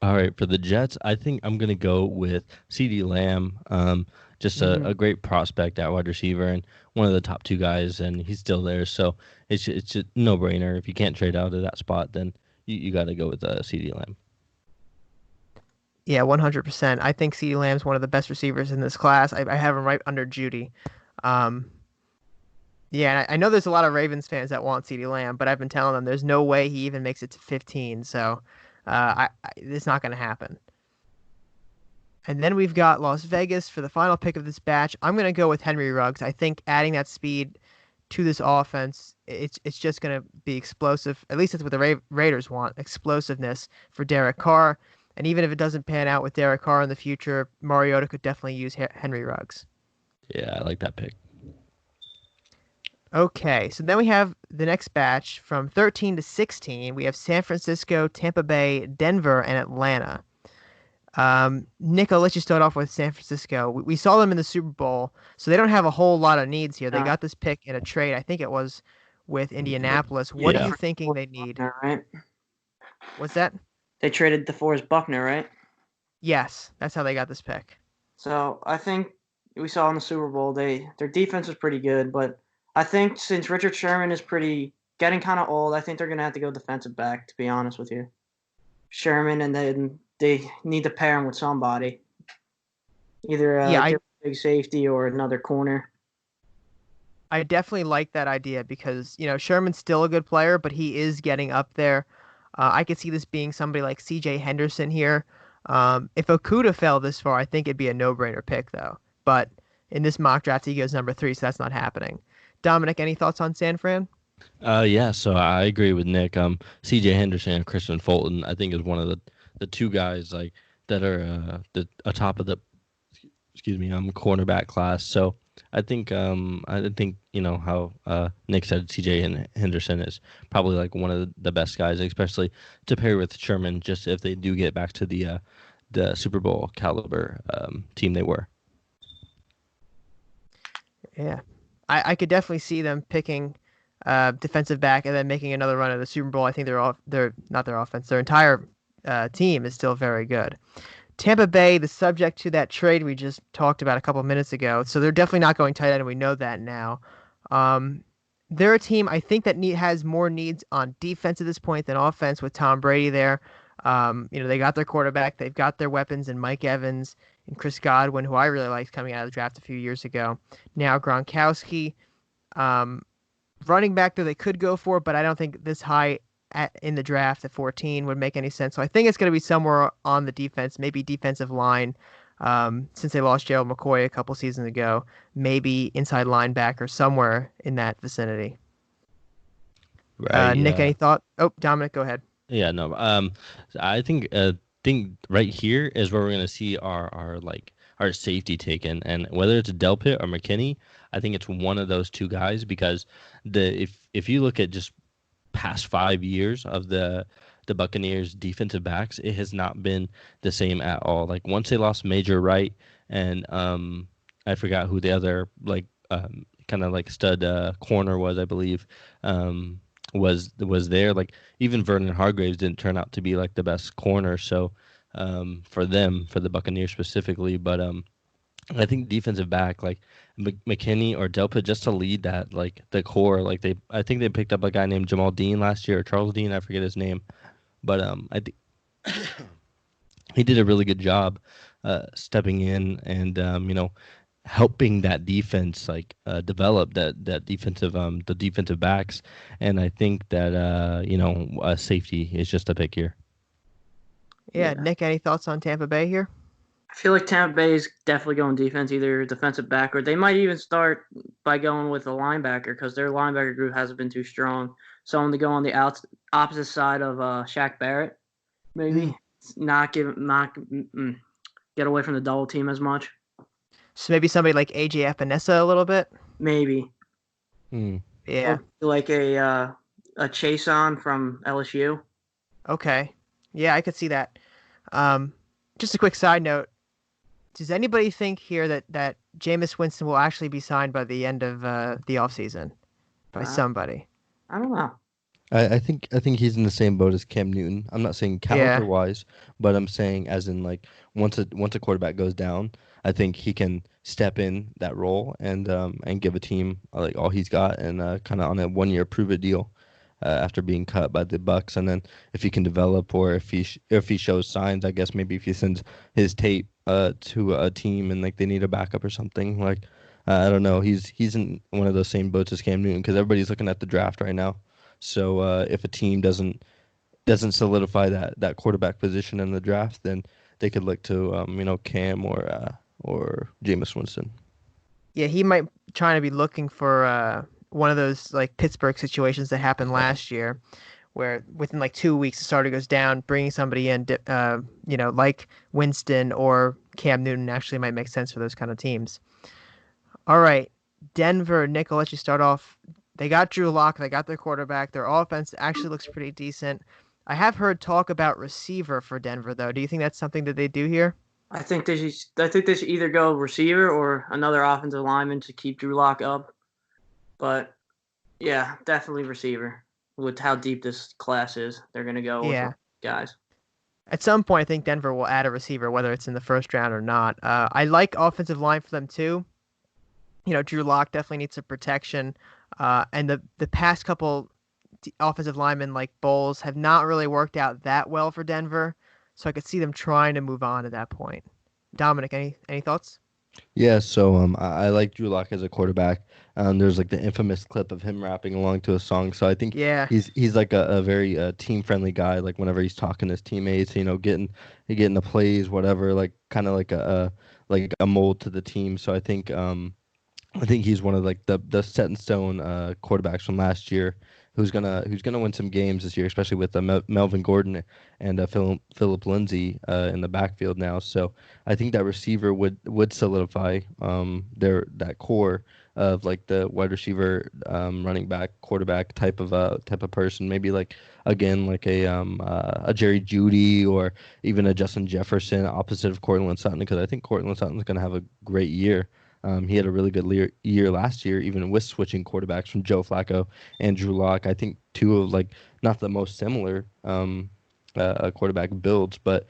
Speaker 4: All right, for the Jets, I think I'm gonna go with CeeDee Lamb. Just a great prospect at wide receiver and one of the top two guys, and he's still there. So it's just a no-brainer. If you can't trade out of that spot, then you got to go with CeeDee Lamb.
Speaker 2: Yeah, 100%. I think CeeDee Lamb's one of the best receivers in this class. I have him right under Jeudy. Yeah, and I know there's a lot of Ravens fans that want CeeDee Lamb, but I've been telling them there's no way he even makes it to 15. So it's not going to happen. And then we've got Las Vegas for the final pick of this batch. I'm going to go with Henry Ruggs. I think adding that speed to this offense, it's just going to be explosive. At least that's what the Raiders want, explosiveness for Derek Carr. And even if it doesn't pan out with Derek Carr in the future, Mariota could definitely use Henry Ruggs.
Speaker 4: Yeah, I like that pick.
Speaker 2: Okay, so then we have the next batch from 13 to 16. We have San Francisco, Tampa Bay, Denver, and Atlanta. Nick, I'll let you start off with San Francisco. We saw them in the Super Bowl, so they don't have a whole lot of needs here. They got this pick in a trade. I think it was with Indianapolis. What are you thinking they need?
Speaker 3: Right?
Speaker 2: What's that?
Speaker 3: They traded DeForest Buckner, right?
Speaker 2: Yes, that's how they got this pick.
Speaker 3: So I think we saw in the Super Bowl their defense was pretty good, but I think since Richard Sherman is getting kind of old, I think they're gonna have to go defensive back. To be honest with you, Sherman, and then they need to pair him with somebody, either a big safety or another corner.
Speaker 2: I definitely like that idea because Sherman's still a good player, but he is getting up there. I could see this being somebody like C.J. Henderson here. If Okudah fell this far, I think it'd be a no-brainer pick, though. But in this mock draft, he goes number 3, so that's not happening. Dominic, any thoughts on San Fran?
Speaker 4: Yeah, so I agree with Nick. C.J. Henderson and Christian Fulton, I think, is one of the two guys like that are atop of the cornerback class. So I think how Nick said C.J. Henderson is probably like one of the best guys, especially to pair with Sherman. Just if they do get back to the Super Bowl caliber team they were.
Speaker 2: Yeah, I could definitely see them picking defensive back and then making another run at the Super Bowl. I think they're not their offense. Their entire team is still very good. Tampa Bay, the subject to that trade we just talked about a couple of minutes ago, so they're definitely not going tight end, and we know that now. They're a team I think that has more needs on defense at this point than offense with Tom Brady there. They got their quarterback, they've got their weapons in Mike Evans and Chris Godwin, who I really liked coming out of the draft a few years ago. Now Gronkowski, running back though they could go for, but I don't think this high in the draft at 14 would make any sense. So I think it's going to be somewhere on the defense, maybe defensive line, since they lost Gerald McCoy a couple seasons ago, maybe inside linebacker, somewhere in that vicinity. Right. Nick, any thought? Oh, Dominic, go ahead.
Speaker 4: Yeah, no. I think right here is where we're going to see our safety taken, and whether it's Delpit or McKinney, I think it's one of those two guys because if you look at just past 5 years of the Buccaneers defensive backs, it has not been the same at all. Like once they lost Major Wright and I forgot who the other kind of like stud corner was, I believe, was there. Like even Vernon Hargraves didn't turn out to be like the best corner. So for the Buccaneers specifically, but I think defensive back like McKinney or Delpit just to lead that like the core. Like I think they picked up a guy named Jamal Dean last year, or Charles Dean, I forget his name, but I think he did a really good job stepping in and helping that defense like develop that defensive the defensive backs, and I think that safety is just a pick here.
Speaker 2: Yeah, Nick, any thoughts on Tampa Bay here?
Speaker 3: I feel like Tampa Bay is definitely going defense, either defensive back, or they might even start by going with a linebacker because their linebacker group hasn't been too strong. Someone to go on the opposite side of Shaq Barrett, maybe not get away from the double team as much.
Speaker 2: So maybe somebody like AJ Epinesa a little bit.
Speaker 3: Maybe.
Speaker 2: Yeah.
Speaker 3: Or like a Chase on from LSU.
Speaker 2: Okay. Yeah, I could see that. Just a quick side note. Does anybody think here that Jameis Winston will actually be signed by the end of the offseason by somebody?
Speaker 3: I don't know.
Speaker 4: I think he's in the same boat as Cam Newton. I'm not saying caliber wise, but I'm saying as in like once a quarterback goes down, I think he can step in that role and give a team like all he's got and kind of on a 1-year prove it deal after being cut by the Bucs, and then if he can develop or if he shows signs, I guess maybe if he sends his tape to a team and like they need a backup or something, like I don't know, he's in one of those same boats as Cam Newton because everybody's looking at the draft right now. So if a team doesn't solidify that quarterback position in the draft, then they could look to Cam or Jameis Winston.
Speaker 2: Yeah, he might try to be looking for one of those like Pittsburgh situations that happened last year, where within like 2 weeks the starter goes down, bringing somebody in, like Winston or Cam Newton actually might make sense for those kind of teams. All right, Denver, Nick, I'll let you start off. They got Drew Lock, they got their quarterback. Their offense actually looks pretty decent. I have heard talk about receiver for Denver, though. Do you think that's something that they do here?
Speaker 3: I think they should either go receiver or another offensive lineman to keep Drew Lock up. But yeah, definitely receiver. With how deep this class is, they're gonna go with
Speaker 2: Yeah.
Speaker 3: guys.
Speaker 2: At some point, I think Denver will add a receiver, whether it's in the first round or not. I like offensive line for them too. Drew Lock definitely needs some protection. And the past couple offensive linemen like Bowles have not really worked out that well for Denver. So I could see them trying to move on at that point. Dominic, any thoughts?
Speaker 4: Yeah, so I like Drew Lock as a quarterback. There's like the infamous clip of him rapping along to a song. So I think
Speaker 2: Yeah.
Speaker 4: he's like a very team friendly guy. Like whenever he's talking to his teammates, getting the plays, whatever. Like kind of like a mold to the team. So I think he's one of like the set in stone quarterbacks from last year who's gonna win some games this year, especially with Melvin Gordon and Philip Lindsay in the backfield now. So I think that receiver would solidify that core of like the wide receiver, running back, quarterback type of person. Maybe like again like a Jerry Jeudy or even a Justin Jefferson opposite of Cortland Sutton, because I think Cortland Sutton's gonna have a great year. He had a really good year last year, even with switching quarterbacks from Joe Flacco and Drew Lock. I think two of like not the most similar quarterback builds, but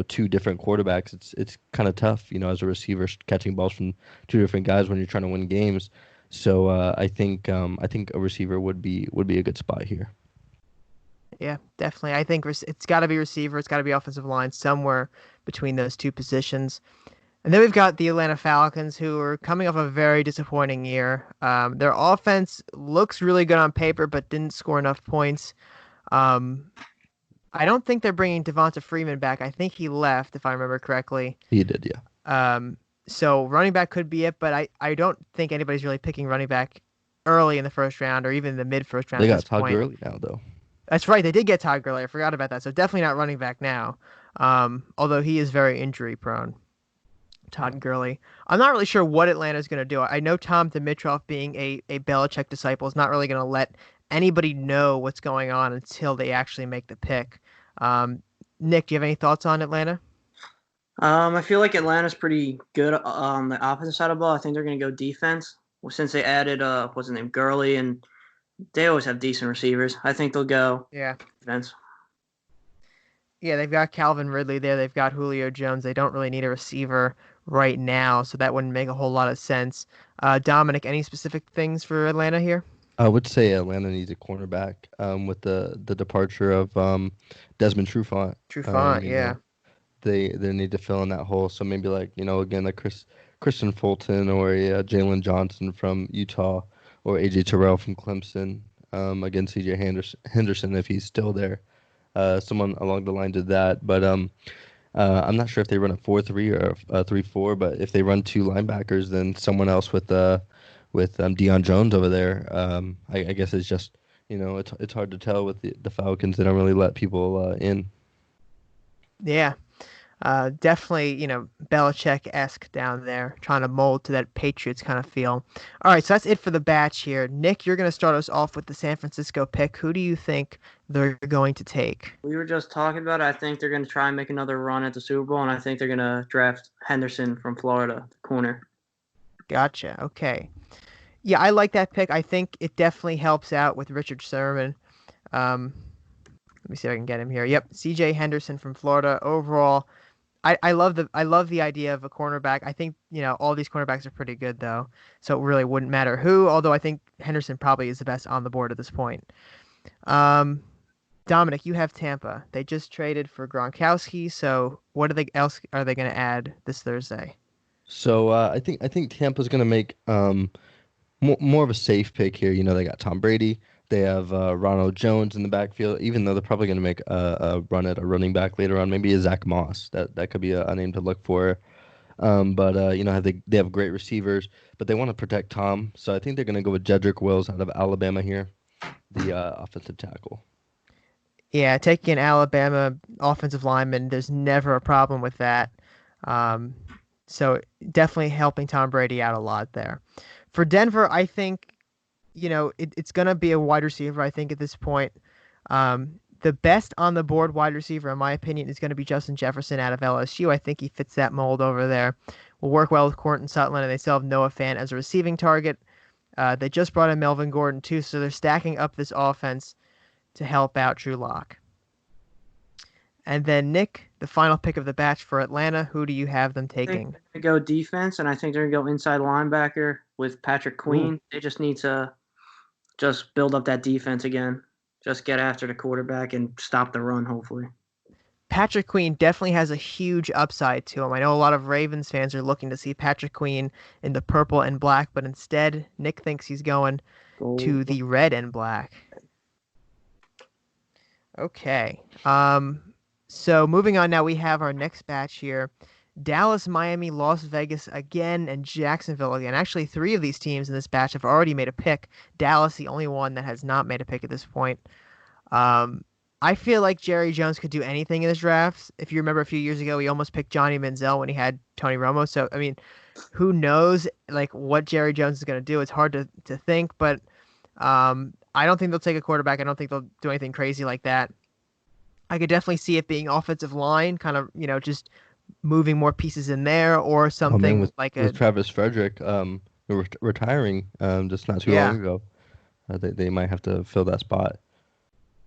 Speaker 4: two different quarterbacks. It's kind of tough, as a receiver catching balls from two different guys when you're trying to win games. So I think a receiver would be a good spot here.
Speaker 2: Yeah, definitely. I think it's got to be receiver. It's got to be offensive line, somewhere between those two positions. And then we've got the Atlanta Falcons, who are coming off a very disappointing year. Their offense looks really good on paper, but didn't score enough points. I don't think they're bringing Devonta Freeman back. I think he left, if I remember correctly.
Speaker 4: He did, yeah.
Speaker 2: So running back could be it, but I don't think anybody's really picking running back early in the first round or even the mid-first round.
Speaker 4: They
Speaker 2: at
Speaker 4: got
Speaker 2: this
Speaker 4: Todd
Speaker 2: point.
Speaker 4: Gurley now, though.
Speaker 2: That's right. They did get Todd Gurley. I forgot about that. So definitely not running back now, although he is very injury-prone. Todd Gurley. I'm not really sure what Atlanta's going to do. I know Tom Dimitroff, being a Belichick disciple, is not really going to let anybody know what's going on until they actually make the pick. Nick, do you have any thoughts on Atlanta?
Speaker 3: I feel like Atlanta's pretty good on the opposite side of the ball. I think they're going to go defense. Well, since they added, what's his name, Gurley, and they always have decent receivers. I think they'll go defense.
Speaker 2: Yeah, they've got Calvin Ridley there. They've got Julio Jones. They don't really need a receiver right now, so that wouldn't make a whole lot of sense. Dominic, any specific things for Atlanta here?
Speaker 4: I would say Atlanta needs a cornerback with the departure of Desmond Trufant.
Speaker 2: Yeah.
Speaker 4: They need to fill in that hole. So maybe like, again, like Christian Fulton or Jalen Johnson from Utah or A.J. Terrell from Clemson, again, C.J. Henderson if he's still there. Someone along the lines of that. But I'm not sure if they run a 4-3 or a 3-4, but if they run two linebackers, then someone else with Deion Jones over there. I guess it's just, it's hard to tell with the Falcons. They don't really let people in.
Speaker 2: Yeah. Definitely, Belichick-esque down there, trying to mold to that Patriots kind of feel. All right, so that's it for the batch here. Nick, you're going to start us off with the San Francisco pick. Who do you think they're going to take?
Speaker 3: We were just talking about it. I think they're going to try and make another run at the Super Bowl, and I think they're going to draft Henderson from Florida, the corner.
Speaker 2: Gotcha. Okay. Yeah, I like that pick. I think it definitely helps out with Richard Sherman. Let me see if I can get him here. Yep, C.J. Henderson from Florida. Overall, I love the idea of a cornerback. I think all these cornerbacks are pretty good though, so it really wouldn't matter who. Although I think Henderson probably is the best on the board at this point. Dominic, you have Tampa. They just traded for Gronkowski. So what else are they going to add this Thursday?
Speaker 4: So I think Tampa's going to make more of a safe pick here. They got Tom Brady. They have Ronald Jones in the backfield, even though they're probably going to make a run at a running back later on. Maybe a Zach Moss. That could be a name to look for. But they have great receivers, but they want to protect Tom. So I think they're going to go with Jedrick Wills out of Alabama here, the offensive tackle.
Speaker 2: Yeah, taking an Alabama offensive lineman, there's never a problem with that. So definitely helping Tom Brady out a lot there. For Denver, I think, it's going to be a wide receiver, I think, at this point. The best on the board wide receiver, in my opinion, is going to be Justin Jefferson out of LSU. I think he fits that mold over there. Will work well with Courtland Sutton, and they still have Noah Fant as a receiving target. They just brought in Melvin Gordon, too, so they're stacking up this offense to help out Drew Lock. And then, Nick, the final pick of the batch for Atlanta. Who do you have them taking?
Speaker 3: I think they're going to go defense, and I think they're going to go inside linebacker with Patrick Queen.
Speaker 2: Ooh.
Speaker 3: They just need to just build up that defense again. Just get after the quarterback and stop the run, hopefully.
Speaker 2: Patrick Queen definitely has a huge upside to him. I know a lot of Ravens fans are looking to see Patrick Queen in the purple and black, but instead, Nick thinks he's going to the red and black. Okay. So moving on now, we have our next batch here. Dallas, Miami, Las Vegas again, and Jacksonville again. Actually, 3 of these teams in this batch have already made a pick. Dallas, the only one that has not made a pick at this point. I feel like Jerry Jones could do anything in this draft. If you remember a few years ago, he almost picked Johnny Manziel when he had Tony Romo. So, I mean, who knows like what Jerry Jones is going to do? It's hard to think, but I don't think they'll take a quarterback. I don't think they'll do anything crazy like that. I could definitely see it being offensive line, kind of, just moving more pieces in there or something
Speaker 4: with Travis Frederick retiring just not too long ago. They might have to fill that spot.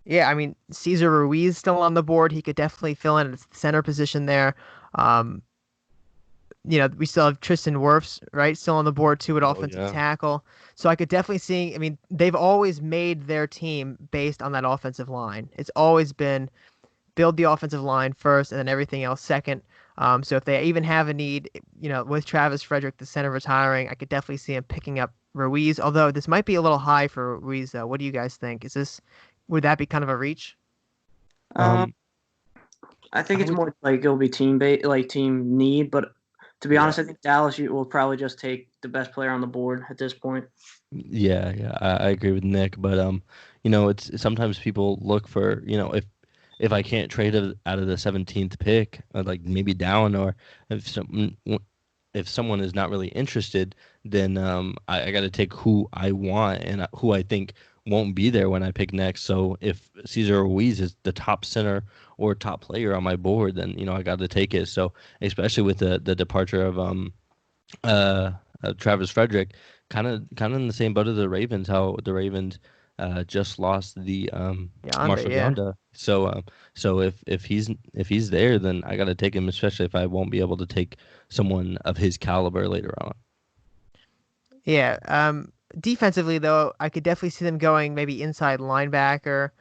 Speaker 2: Yeah, I mean, Cesar Ruiz still on the board. He could definitely fill in at the center position there. We still have Tristan Wirfs, right, still on the board too at offensive tackle. So I could definitely see, I mean, they've always made their team based on that offensive line. It's always been build the offensive line first and then everything else second. So if they even have a need, with Travis Frederick, the center, retiring, I could definitely see him picking up Ruiz. Although this might be a little high for Ruiz, though. What do you guys think? Would that be kind of a reach?
Speaker 3: I think it's more like it'll be team need. But to be honest, I think Dallas will probably just take the best player on the board at this point.
Speaker 4: Yeah, I agree with Nick. But it's sometimes people look for if I can't trade it out of the 17th pick, like maybe down, or if someone is not really interested, then I got to take who I want and who I think won't be there when I pick next. So if Cesar Ruiz is the top center or top player on my board, then I got to take it. So especially with the departure of Travis Frederick, kind of in the same boat as the Ravens, how the Ravens just lost the Marshall Yanda. So if he's there, then I got to take him, especially if I won't be able to take someone of his caliber later on.
Speaker 2: Yeah. Defensively, though, I could definitely see them going maybe inside linebacker.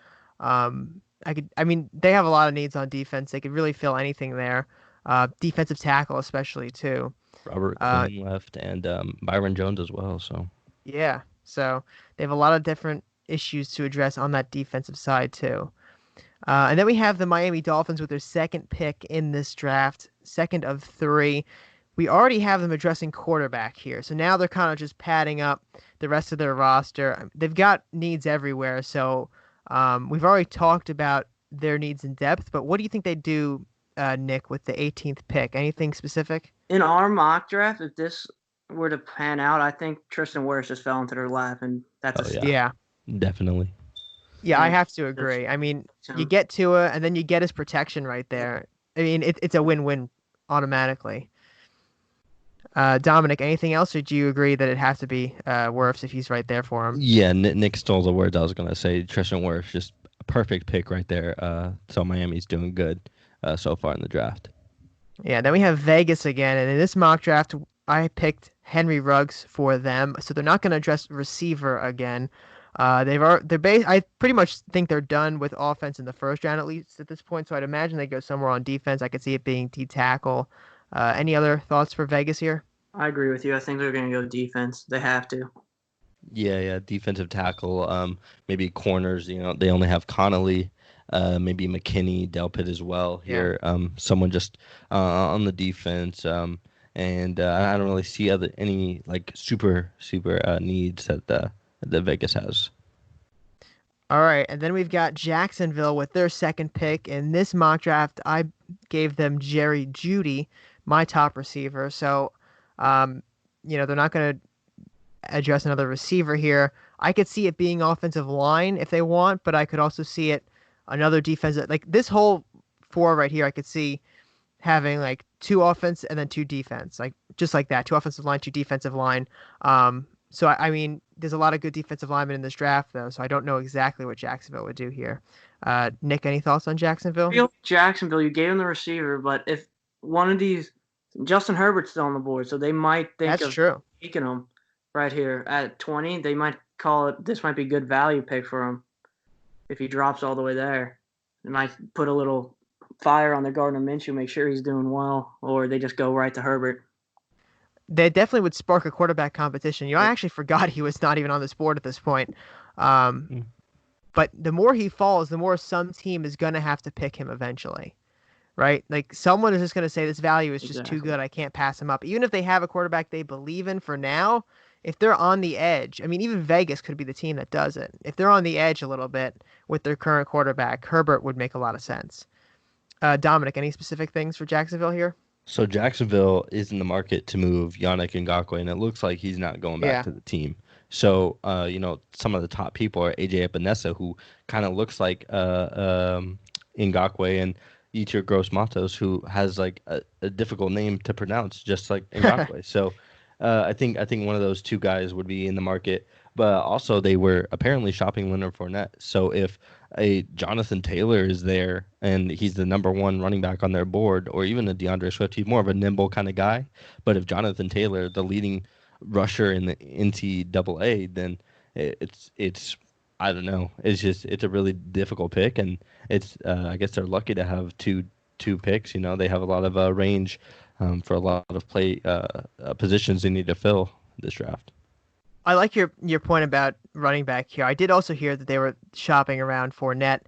Speaker 2: They have a lot of needs on defense. They could really fill anything there. Defensive tackle, especially too.
Speaker 4: Robert Quinn left, and Byron Jones as well. So
Speaker 2: yeah, so they have a lot of different issues to address on that defensive side too. And then we have the Miami Dolphins with their second pick in this draft, second of 3. We already have them addressing quarterback here. So now they're kind of just padding up the rest of their roster. They've got needs everywhere. So we've already talked about their needs in depth. But what do you think they do, Nick, with the 18th pick? Anything specific?
Speaker 3: In our mock draft, if this were to pan out, I think Tristan Wirfs just fell into their lap. And that's
Speaker 2: yeah.
Speaker 4: Definitely.
Speaker 2: Yeah, I have to agree. I mean, you get Tua, and then you get his protection right there. I mean, it's a win-win automatically. Dominic, anything else, or do you agree that it has to be Wirfs if he's right there for him?
Speaker 4: Yeah, Nick stole the words I was going to say. Tristan Wirfs, just a perfect pick right there. So Miami's doing good so far in the draft.
Speaker 2: Yeah, then we have Vegas again, and in this mock draft, I picked Henry Ruggs for them, so they're not going to address receiver again. I pretty much think they're done with offense in the first round, at least at this point. So I'd imagine they go somewhere on defense. I could see it being D-tackle. Any other thoughts for Vegas here?
Speaker 3: I agree with you. I think they're going to go defense. They have to.
Speaker 4: Yeah. Defensive tackle. Maybe corners. They only have Connolly. Maybe McKinney, Delpit as well here.
Speaker 2: Yeah.
Speaker 4: Someone just on the defense. And I don't really see any like super needs that Vegas has.
Speaker 2: All right, and then we've got Jacksonville with their second pick. In this mock draft, I gave them Jerry Jeudy, my top receiver. So, they're not going to address another receiver here. I could see it being offensive line if they want, but I could also see it another defensive, like this whole four right here, I could see having like 2 offense and then 2 defense, like just like that, 2 offensive line, 2 defensive line. So I mean, there's a lot of good defensive linemen in this draft though, so I don't know exactly what Jacksonville would do here. Nick, any thoughts on Jacksonville?
Speaker 3: I feel like Jacksonville, you gave him the receiver, but if one of these, Justin Herbert's still on the board, so they might think
Speaker 2: That's
Speaker 3: of
Speaker 2: true.
Speaker 3: taking him right here at 20. They might call it, this might be a good value pick for him if he drops all the way there. They might put a little fire on their Gardner Minshew, make sure he's doing well, or they just go right to Herbert.
Speaker 2: They definitely would spark a quarterback competition. You know, I actually forgot he was not even on this board at this point. But the more he falls, the more some team is going to have to pick him eventually, right? Like someone is just going to say this value is just too good. I can't pass him up. Even if they have a quarterback they believe in for now, if they're on the edge, I mean, even Vegas could be the team that does it. If they're on the edge a little bit with their current quarterback, Herbert would make a lot of sense. Dominic, any specific things for Jacksonville here?
Speaker 4: So Jacksonville is in the market to move Yannick Ngakoue, and it looks like he's not going back to the team. So, some of the top people are AJ Epinesa, who kind of looks like Ngakoue, and Yetur Gross-Matos, who has like a difficult name to pronounce, just like Ngakoue. So, I think one of those two guys would be in the market. But also, they were apparently shopping Leonard Fournette. So if a Jonathan Taylor is there and he's the number 1 running back on their board, or even a DeAndre Swift, he's more of a nimble kind of guy. But if Jonathan Taylor, the leading rusher in the NCAA, then it's I don't know. It's a really difficult pick, and it's I guess they're lucky to have two picks. You know, they have a lot of range for a lot of play positions they need to fill this draft.
Speaker 2: I like your point about running back here. I did also hear that they were shopping around Fournette.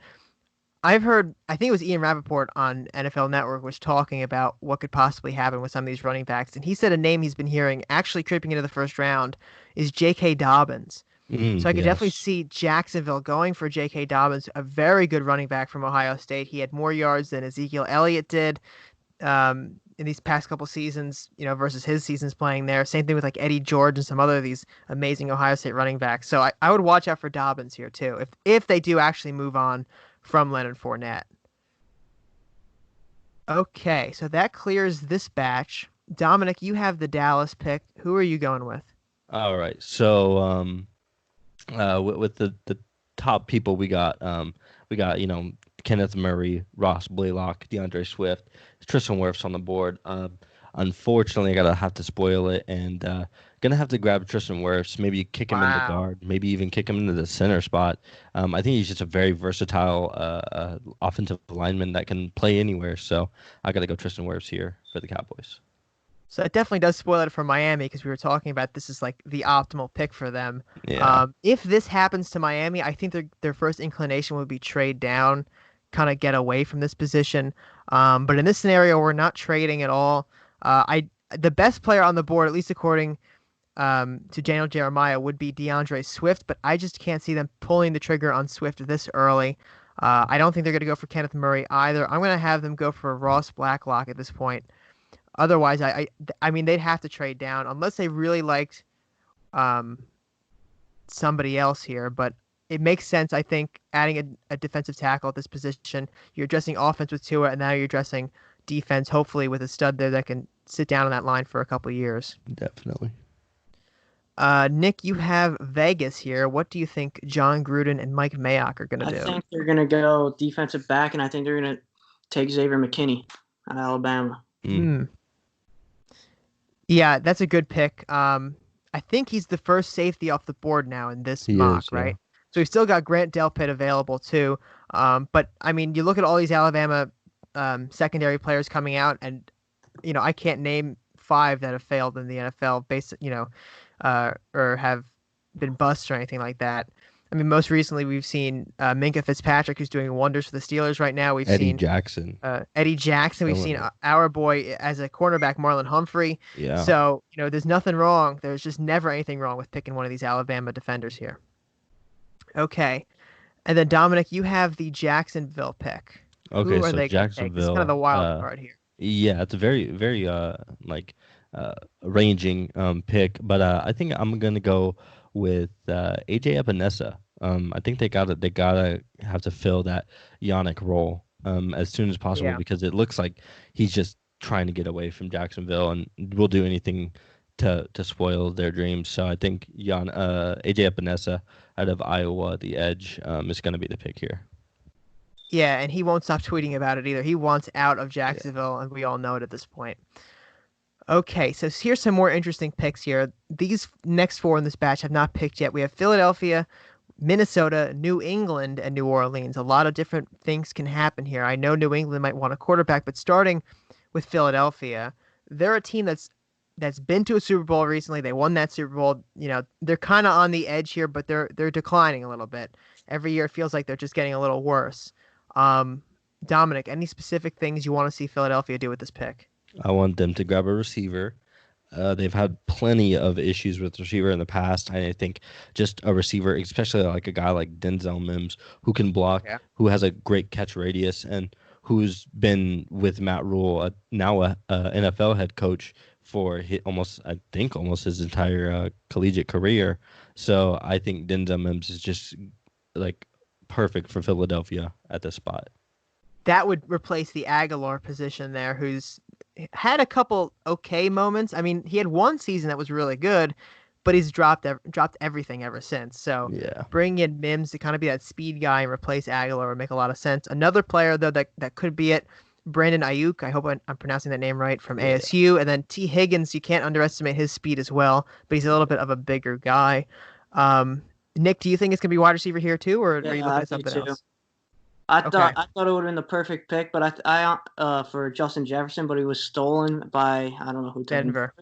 Speaker 2: I've heard, I think it was Ian Rappaport on NFL Network was talking about what could possibly happen with some of these running backs. And he said a name he's been hearing actually creeping into the first round is J.K. Dobbins. So I could definitely see Jacksonville going for J.K. Dobbins, a very good running back from Ohio State. He had more yards than Ezekiel Elliott did in these past couple seasons, versus his seasons playing there. Same thing with like Eddie George and some other of these amazing Ohio State running backs. So I would watch out for Dobbins here too, if they do actually move on from Leonard Fournette. Okay, so that clears this batch. Dominic, you have the Dallas pick. Who are you going with?
Speaker 4: All right, so with the top people we got Kenneth Murray, Ross Blaylock, DeAndre Swift, Tristan Wirfs on the board. Unfortunately, I gotta have to spoil it, and gonna have to grab Tristan Wirfs. Maybe kick him in the guard. Maybe even kick him into the center spot. I think he's just a very versatile offensive lineman that can play anywhere. So I gotta go Tristan Wirfs here for the Cowboys.
Speaker 2: So it definitely does spoil it for Miami, because we were talking about this is like the optimal pick for them.
Speaker 4: Yeah.
Speaker 2: If this happens to Miami, I think their first inclination would be trade down, kind of get away from this position. But in this scenario, we're not trading at all. The best player on the board, at least according to Daniel Jeremiah, would be DeAndre Swift, but I just can't see them pulling the trigger on Swift this early. I don't think they're going to go for Kenneth Murray either. I'm going to have them go for Ross Blacklock at this point. Otherwise, I mean, they'd have to trade down unless they really liked somebody else here. But it makes sense, I think, adding a defensive tackle at this position. You're addressing offense with Tua, and now you're addressing defense, hopefully with a stud there that can sit down on that line for a couple of years.
Speaker 4: Definitely.
Speaker 2: Nick, you have Vegas here. What do you think John Gruden and Mike Mayock are going to do?
Speaker 3: I think they're going to go defensive back, and I think they're going to take Xavier McKinney out of Alabama.
Speaker 2: Yeah, that's a good pick. I think he's the first safety off the board now in this mock, right? So we've still got Grant Delpit available too. But I mean, you look at all these Alabama secondary players coming out, and I can't name 5 that have failed in the NFL, or have been busts or anything like that. I mean, most recently we've seen Minkah Fitzpatrick, who's doing wonders for the Steelers right now. We've seen Eddie Jackson. We've seen our boy as a cornerback, Marlon Humphrey.
Speaker 4: Yeah.
Speaker 2: So, there's nothing wrong. There's just never anything wrong with picking one of these Alabama defenders here. Okay. And then, Dominic, you have the Jacksonville pick.
Speaker 4: Okay,
Speaker 2: Who are
Speaker 4: so
Speaker 2: they
Speaker 4: Jacksonville.
Speaker 2: It's kind of the wild card here.
Speaker 4: Yeah, it's a very, very ranging pick, but I think I'm gonna go with AJ Epinesa. I think they gotta have to fill that Yannick role as soon as possible
Speaker 2: Yeah.
Speaker 4: because it looks like he's just trying to get away from Jacksonville and will do anything to spoil their dreams. So I think AJ Epinesa out of Iowa, the edge, is going to be the pick here.
Speaker 2: Yeah, and he won't stop tweeting about it either. He wants out of Jacksonville, and we all know it at this point. Okay, so here's some more interesting picks here. These next four in this batch have not picked yet. We have Philadelphia, Minnesota, New England, and New Orleans. A lot of different things can happen here. I know New England might want a quarterback, but starting with Philadelphia, they're a team that's been to a Super Bowl recently. They won that Super Bowl. You know, they're kind of on the edge here, but they're declining a little bit. Every year it feels like they're just getting a little worse. Dominic, any specific things you want to see Philadelphia do with this pick?
Speaker 4: I want them to grab a receiver. They've had plenty of issues with receiver in the past. I think just a receiver, especially like a guy like Denzel Mims, who can block, who has a great catch radius, and who's been with Matt Rule, now a NFL head coach for almost his entire collegiate career. So I think Denzel Mims is just like perfect for Philadelphia at this spot.
Speaker 2: That would replace the Aguilar position there, who's had a couple okay moments. I mean, he had one season that was really good, but he's dropped everything ever since. So bringing in Mims to kind of be that speed guy and replace Aguilar would make a lot of sense. Another player, though, that could be it, Brandon Ayuk. I hope I'm pronouncing that name right, from ASU. And then T. Higgins, you can't underestimate his speed as well, but he's a little bit of a bigger guy. Nick, do you think it's going to be wide receiver here too, or are you looking at something else?
Speaker 3: I thought it would have been the perfect pick, but I for Justin Jefferson, but he was stolen by I don't know who.
Speaker 2: Denver.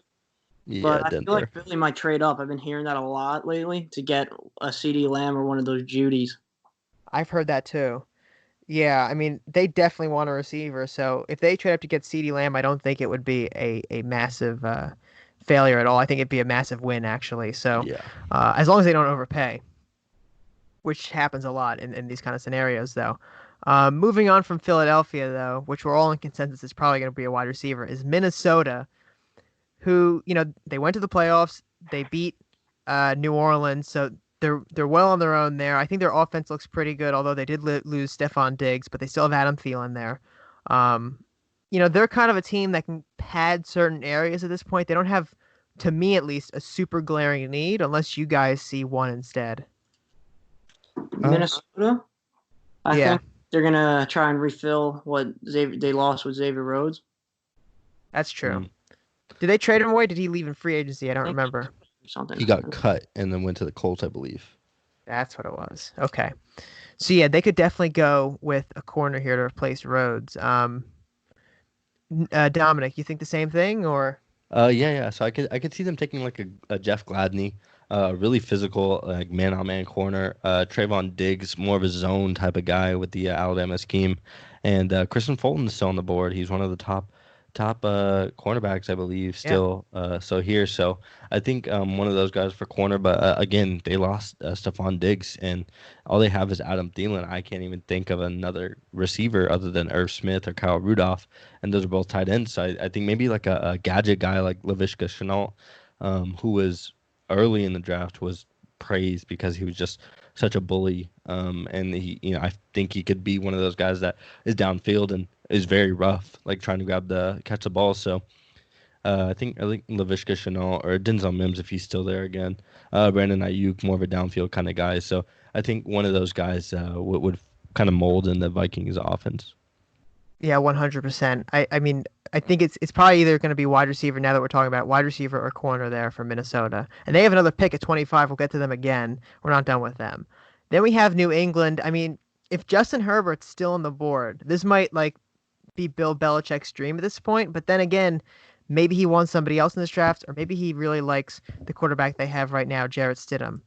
Speaker 3: But I feel like Philly might trade up. I've been hearing that a lot lately to get a CeeDee Lamb or one of those Judys.
Speaker 2: I've heard that too. Yeah, I mean, they definitely want a receiver. So if they trade up to get CeeDee Lamb, I don't think it would be a massive failure at all. I think it'd be a massive win, actually. So as long as they don't overpay, which happens a lot in these kind of scenarios, though. Moving on from Philadelphia, though, which we're all in consensus is probably going to be a wide receiver, is Minnesota, who, you know, they went to the playoffs. They beat New Orleans, so they're well on their own there. I think their offense looks pretty good, although they did lose Stephon Diggs, but they still have Adam Thielen there. You know, they're kind of a team that can pad certain areas at this point. They don't have, to me at least, a super glaring need, unless you guys see one instead.
Speaker 3: Minnesota? I think they're going to try and refill what they lost with Xavier Rhodes.
Speaker 2: That's true. Did they trade him away? Did he leave in free agency? I don't remember.
Speaker 4: He got cut and then went to the Colts, I believe.
Speaker 2: That's what it was. Okay. So, yeah, they could definitely go with a corner here to replace Rhodes. Dominic, you think the same thing, or?
Speaker 4: Yeah. So I could see them taking like a Jeff Gladney, really physical, like man-on-man corner. Trayvon Diggs, more of a zone type of guy with the Alabama scheme, and Kristen Fulton's still on the board. He's one of the top cornerbacks, I believe, still. So I think one of those guys for corner. But again, they lost Stephon Diggs, and all they have is Adam Thielen. I can't even think of another receiver other than Irv Smith or Kyle Rudolph, and those are both tight ends. So I think maybe like a gadget guy like Laviska Shenault, who was early in the draft, was praised because he was just such a bully. And he, I think he could be one of those guys that is downfield and is very rough, like trying to catch the ball. So I think Laviska Shenault or Denzel Mims, if he's still there again. Brandon Ayuk, more of a downfield kind of guy. So I think one of those guys would kind of mold in the Vikings offense.
Speaker 2: Yeah, 100%. I mean, I think it's probably either going to be wide receiver now that we're talking about wide receiver or corner there for Minnesota. And they have another pick at 25. We'll get to them again. We're not done with them. Then we have New England. I mean, if Justin Herbert's still on the board, this might be Bill Belichick's dream at this point. But then again, maybe he wants somebody else in this draft, or maybe he really likes the quarterback they have right now, Jarrett Stidham.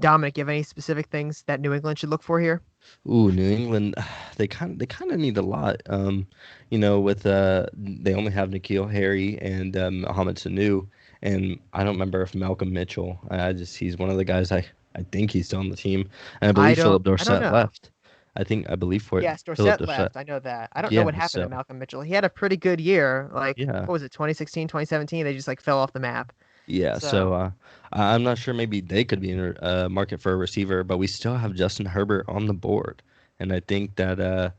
Speaker 2: Dominic, do you have any specific things that New England should look for here?
Speaker 4: Ooh, New England, they kind of need a lot. With they only have N'Keal Harry and Mohamed Sanu, and I don't remember if Malcolm Mitchell. He's one of the guys. I think he's still on the team, and I believe Philip Dorsett left. I believe for it.
Speaker 2: Yes, Dorsett left. I know that. I don't know what happened to Malcolm Mitchell. He had a pretty good year. What was it, 2016, 2017? They just fell off the map.
Speaker 4: Yeah, so
Speaker 2: So
Speaker 4: I'm not sure. Maybe they could be in a market for a receiver, but we still have Justin Herbert on the board, and I think that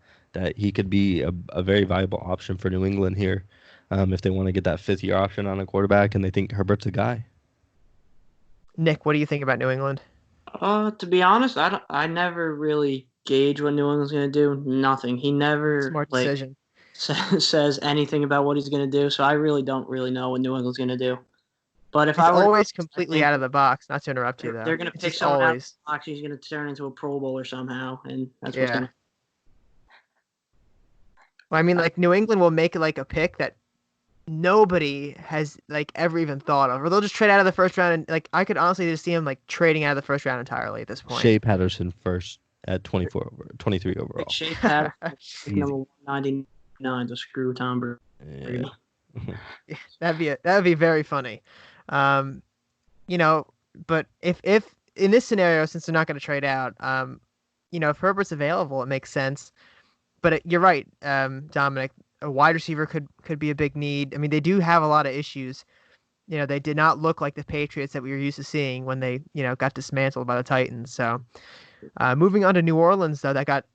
Speaker 4: he could be a very viable option for New England here, if they want to get that fifth-year option on a quarterback, and they think Herbert's a guy.
Speaker 2: Nick, what do you think about New England?
Speaker 3: To be honest, I never really gauge what New England's gonna do. Nothing. He never
Speaker 2: Smart decision.
Speaker 3: says anything about what he's gonna do. So I really don't really know what New England's gonna do. But if
Speaker 2: It's
Speaker 3: I were,
Speaker 2: always
Speaker 3: I
Speaker 2: completely
Speaker 3: think
Speaker 2: out of the box. Not to interrupt you, though.
Speaker 3: they're gonna
Speaker 2: It's
Speaker 3: pick
Speaker 2: just
Speaker 3: someone out of
Speaker 2: always.
Speaker 3: the box. He's gonna turn into a Pro Bowler somehow, and that's what's
Speaker 2: Yeah.
Speaker 3: gonna.
Speaker 2: Well, I mean, like New England will make like a pick that nobody has like ever even thought of, or they'll just trade out of the first round. And like I could honestly just see them like trading out of the first round entirely at this point.
Speaker 4: Shea Patterson first at 23 overall.
Speaker 3: Like Shea Patterson, pick
Speaker 4: Easy.
Speaker 3: number 199 to screw Tom Brady.
Speaker 4: Yeah.
Speaker 2: That'd be very funny. You know, but if in this scenario, since they're not going to trade out, you know, if Herbert's available, it makes sense. But you're right, Dominic. A wide receiver could be a big need. I mean, they do have a lot of issues. You know, they did not look like the Patriots that we were used to seeing when they, you know, got dismantled by the Titans. So, moving on to New Orleans, though, that got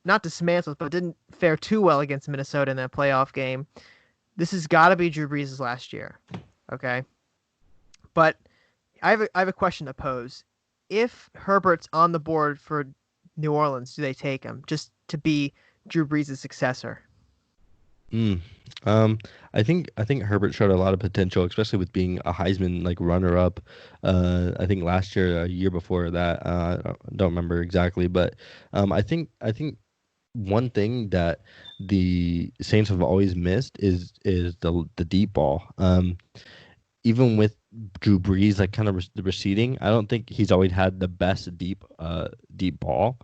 Speaker 2: not dismantled, but didn't fare too well against Minnesota in that playoff game. This has got to be Drew Brees' last year, okay? But I have a question to pose. If Herbert's on the board for New Orleans, do they take him just to be Drew Brees' successor?
Speaker 4: I think Herbert showed a lot of potential, especially with being a Heisman like runner-up. I think last year, a year before that, I don't remember exactly, but I think one thing that the Saints have always missed is the deep ball. Even with Drew Brees like kind of receding, I don't think he's always had the best deep ball.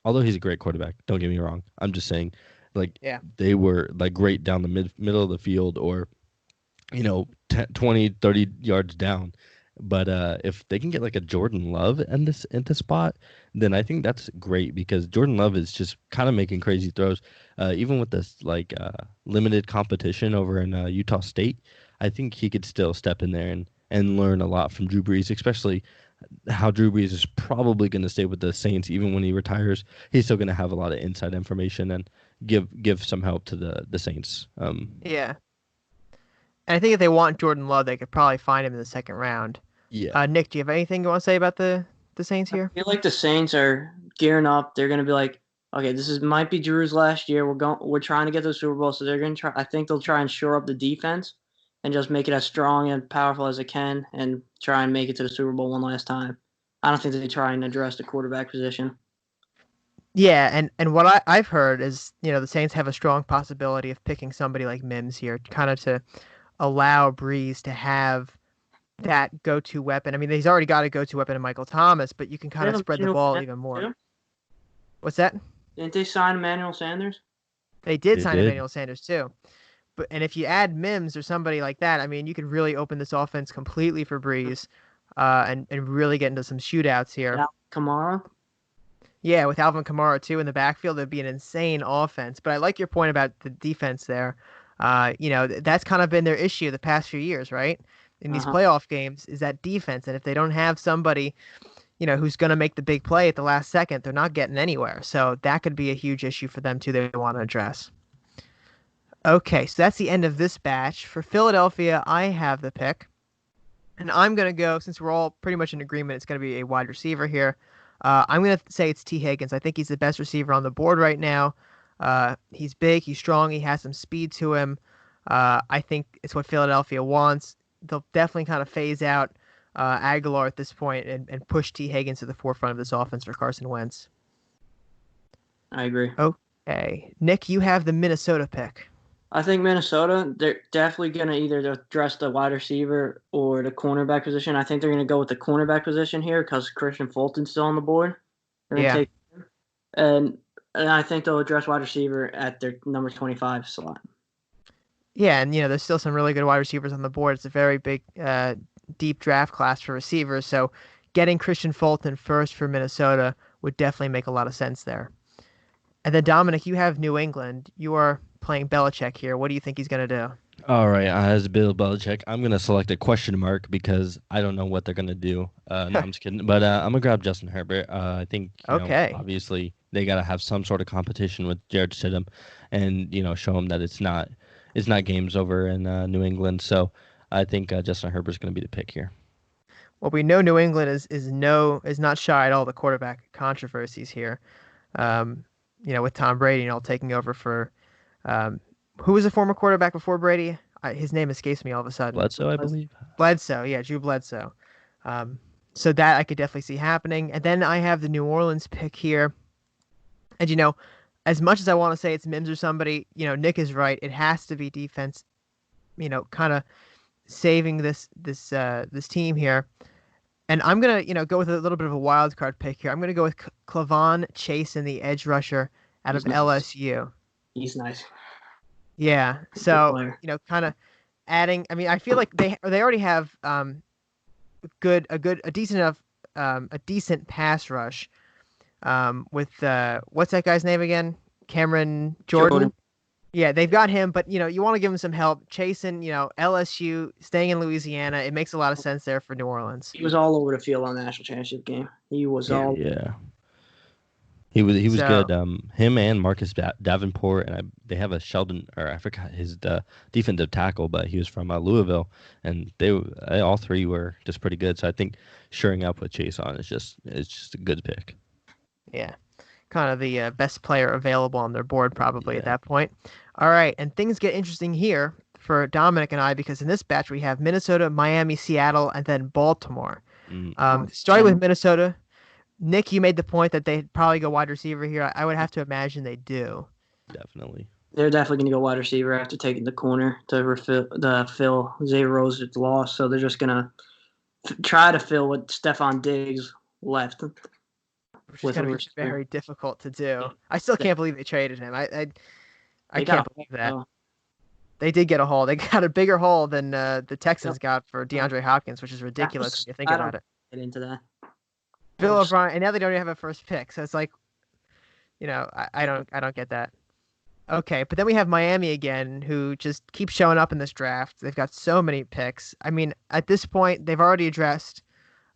Speaker 4: Although he's a great quarterback, don't get me wrong. I'm just saying, like,
Speaker 2: Yeah.
Speaker 4: they were like great down the middle of the field, or 20, 30 yards down. But if they can get like a Jordan Love in this spot, then I think that's great, because Jordan Love is just kind of making crazy throws. Even with this like limited competition over in Utah State, I think he could still step in there and learn a lot from Drew Brees, especially how Drew Brees is probably going to stay with the Saints even when he retires. He's still going to have a lot of inside information and give some help to the Saints.
Speaker 2: Yeah. And I think if they want Jordan Love, they could probably find him in the second round.
Speaker 4: Yeah.
Speaker 2: Nick, do you have anything you want to say about the Saints here?
Speaker 3: I feel like the Saints are gearing up. They're gonna be like, okay, might be Drew's last year. We're trying to get to the Super Bowl, so they're gonna try. I think they'll try and shore up the defense and just make it as strong and powerful as it can, and try and make it to the Super Bowl one last time. I don't think they try and address the quarterback position.
Speaker 2: Yeah, and what I've heard is, you know, the Saints have a strong possibility of picking somebody like Mims here, kind of to allow Brees to have that go-to weapon. I mean, he's already got a go-to weapon in Michael Thomas, but you can kind of spread the ball even more.
Speaker 3: Too?
Speaker 2: What's that?
Speaker 3: Didn't they sign Emmanuel Sanders?
Speaker 2: They did
Speaker 4: They
Speaker 2: sign
Speaker 4: did.
Speaker 2: Emmanuel Sanders too. And if you add Mims or somebody like that, I mean, you could really open this offense completely for Brees, and really get into some shootouts here.
Speaker 3: Yeah, Kamara.
Speaker 2: Yeah, with Alvin Kamara too in the backfield, it'd be an insane offense. But I like your point about the defense there. You know, that's kind of been their issue the past few years, right? In these playoff games, is that defense. And if they don't have somebody, you know, who's going to make the big play at the last second, they're not getting anywhere. So that could be a huge issue for them too. They want to address. Okay, so that's the end of this batch. For Philadelphia, I have the pick. And I'm going to go, since we're all pretty much in agreement, it's going to be a wide receiver here. I'm going to say it's T. Higgins. I think he's the best receiver on the board right now. He's big, he's strong, he has some speed to him. I think it's what Philadelphia wants. They'll definitely kind of phase out Aguilar at this point and push T. Higgins to the forefront of this offense for Carson Wentz.
Speaker 3: I agree.
Speaker 2: Okay. Nick, you have the Minnesota pick.
Speaker 3: I think Minnesota, they're definitely going to either address the wide receiver or the cornerback position. I think they're going to go with the cornerback position here because Christian Fulton's still on the board. They're going to take him. And I think they'll address wide receiver at their number 25 slot.
Speaker 2: Yeah, and, you know, there's still some really good wide receivers on the board. It's a very big, deep draft class for receivers. So getting Christian Fulton first for Minnesota would definitely make a lot of sense there. And then, Dominic, you have New England. You are playing Belichick here. What do you think he's going to do?
Speaker 4: All right, as Bill Belichick, I'm gonna select a question mark because I don't know what they're gonna do. No, I'm just kidding. But I'm gonna grab Justin Herbert. I think
Speaker 2: Okay.
Speaker 4: obviously they gotta have some sort of competition with Jared Stidham, and show him that it's not games over in New England. So I think Justin Herbert's gonna be the pick here.
Speaker 2: Well, we know New England is not shy at all the quarterback controversies here. With Tom Brady taking over for um, who was a former quarterback before Brady? His name escapes me all of a sudden.
Speaker 4: Bledsoe, I believe.
Speaker 2: Bledsoe, yeah, Drew Bledsoe. Um, so that I could definitely see happening. And then I have the New Orleans pick here. And as much as I want to say it's Mims or somebody, Nick is right. It has to be defense. Kind of saving this team here. And I'm gonna go with a little bit of a wild card pick here. I'm gonna go with Clavon Chasen, the edge rusher out of
Speaker 3: He's nice.
Speaker 2: LSU.
Speaker 3: He's nice.
Speaker 2: Yeah.
Speaker 3: Good
Speaker 2: So
Speaker 3: player.
Speaker 2: kind of adding. I mean, I feel like they already have a decent pass rush with what's that guy's name again? Cameron Jordan. Yeah, they've got him, but you want to give him some help. Chasen, LSU, staying in Louisiana, it makes a lot of sense there for New Orleans.
Speaker 3: He was all over the field on the national championship game. He was all.
Speaker 4: Yeah. He was
Speaker 2: So-
Speaker 4: good. Him and Marcus Davenport, and they have a Sheldon, or I forgot his defensive tackle, but he was from Louisville, and all three were just pretty good. So I think shoring up with Chase on is just a good pick.
Speaker 2: Yeah, kind of the best player available on their board probably at that point. All right, and things get interesting here for Dominic and I because in this batch we have Minnesota, Miami, Seattle, and then Baltimore. Starting with Minnesota, Nick, you made the point that they'd probably go wide receiver here. I would have to imagine they do.
Speaker 4: Definitely.
Speaker 3: They're definitely going to go wide receiver after taking the corner to fill Zay Rose's loss. So they're just going to try to fill what Stephon Diggs left.
Speaker 2: Which is going to be very difficult to do. I still can't believe they traded him. I can't believe that. They did get a haul. They got a bigger haul than the Texans got for DeAndre Hopkins, which is ridiculous when you think about it.
Speaker 3: Get into that.
Speaker 2: Bill O'Brien, and now they don't even have a first pick, so it's like, I don't get that. Okay, but then we have Miami again, who just keeps showing up in this draft. They've got so many picks. I mean, at this point, they've already addressed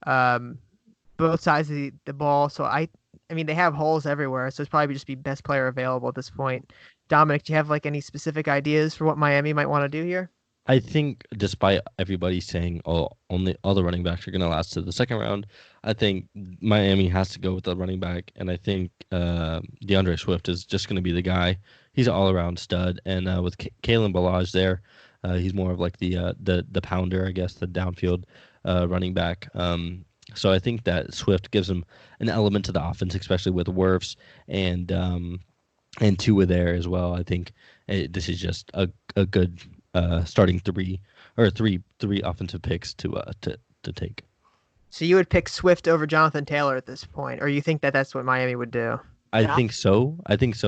Speaker 2: both sides of the ball, so I mean, they have holes everywhere, so it's probably just be best player available at this point. Dominic, do you have any specific ideas for what Miami might want to do here?
Speaker 4: I think despite everybody saying all the running backs are going to last to the second round, I think Miami has to go with the running back, and I think DeAndre Swift is just going to be the guy. He's an all-around stud, and with Kalen Ballage there, he's more of like the pounder, I guess, the downfield running back. So I think that Swift gives him an element to the offense, especially with Wirfs and Tua there as well. I think this is just a good starting three offensive picks to take.
Speaker 2: So you would pick Swift over Jonathan Taylor at this point, or you think that that's what Miami would do?
Speaker 4: I think so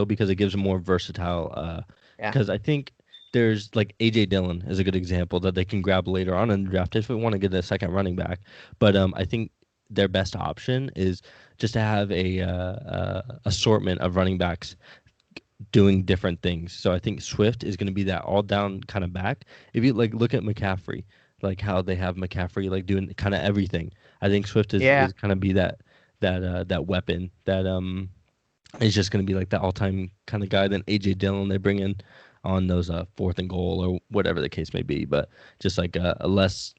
Speaker 4: because it gives a more versatile. Because I think there's like A.J. Dillon is a good example that they can grab later on in the draft if we want to get a second running back. But I think their best option is just to have a assortment of running backs doing different things. So I think Swift is going to be that all down kind of back. If you look at McCaffrey, like how they have McCaffrey doing kind of everything. I think Swift is kind of be that weapon that is just going to be like the all-time kind of guy. Then A.J. Dillon they bring in on those fourth and goal or whatever the case may be, but just like a less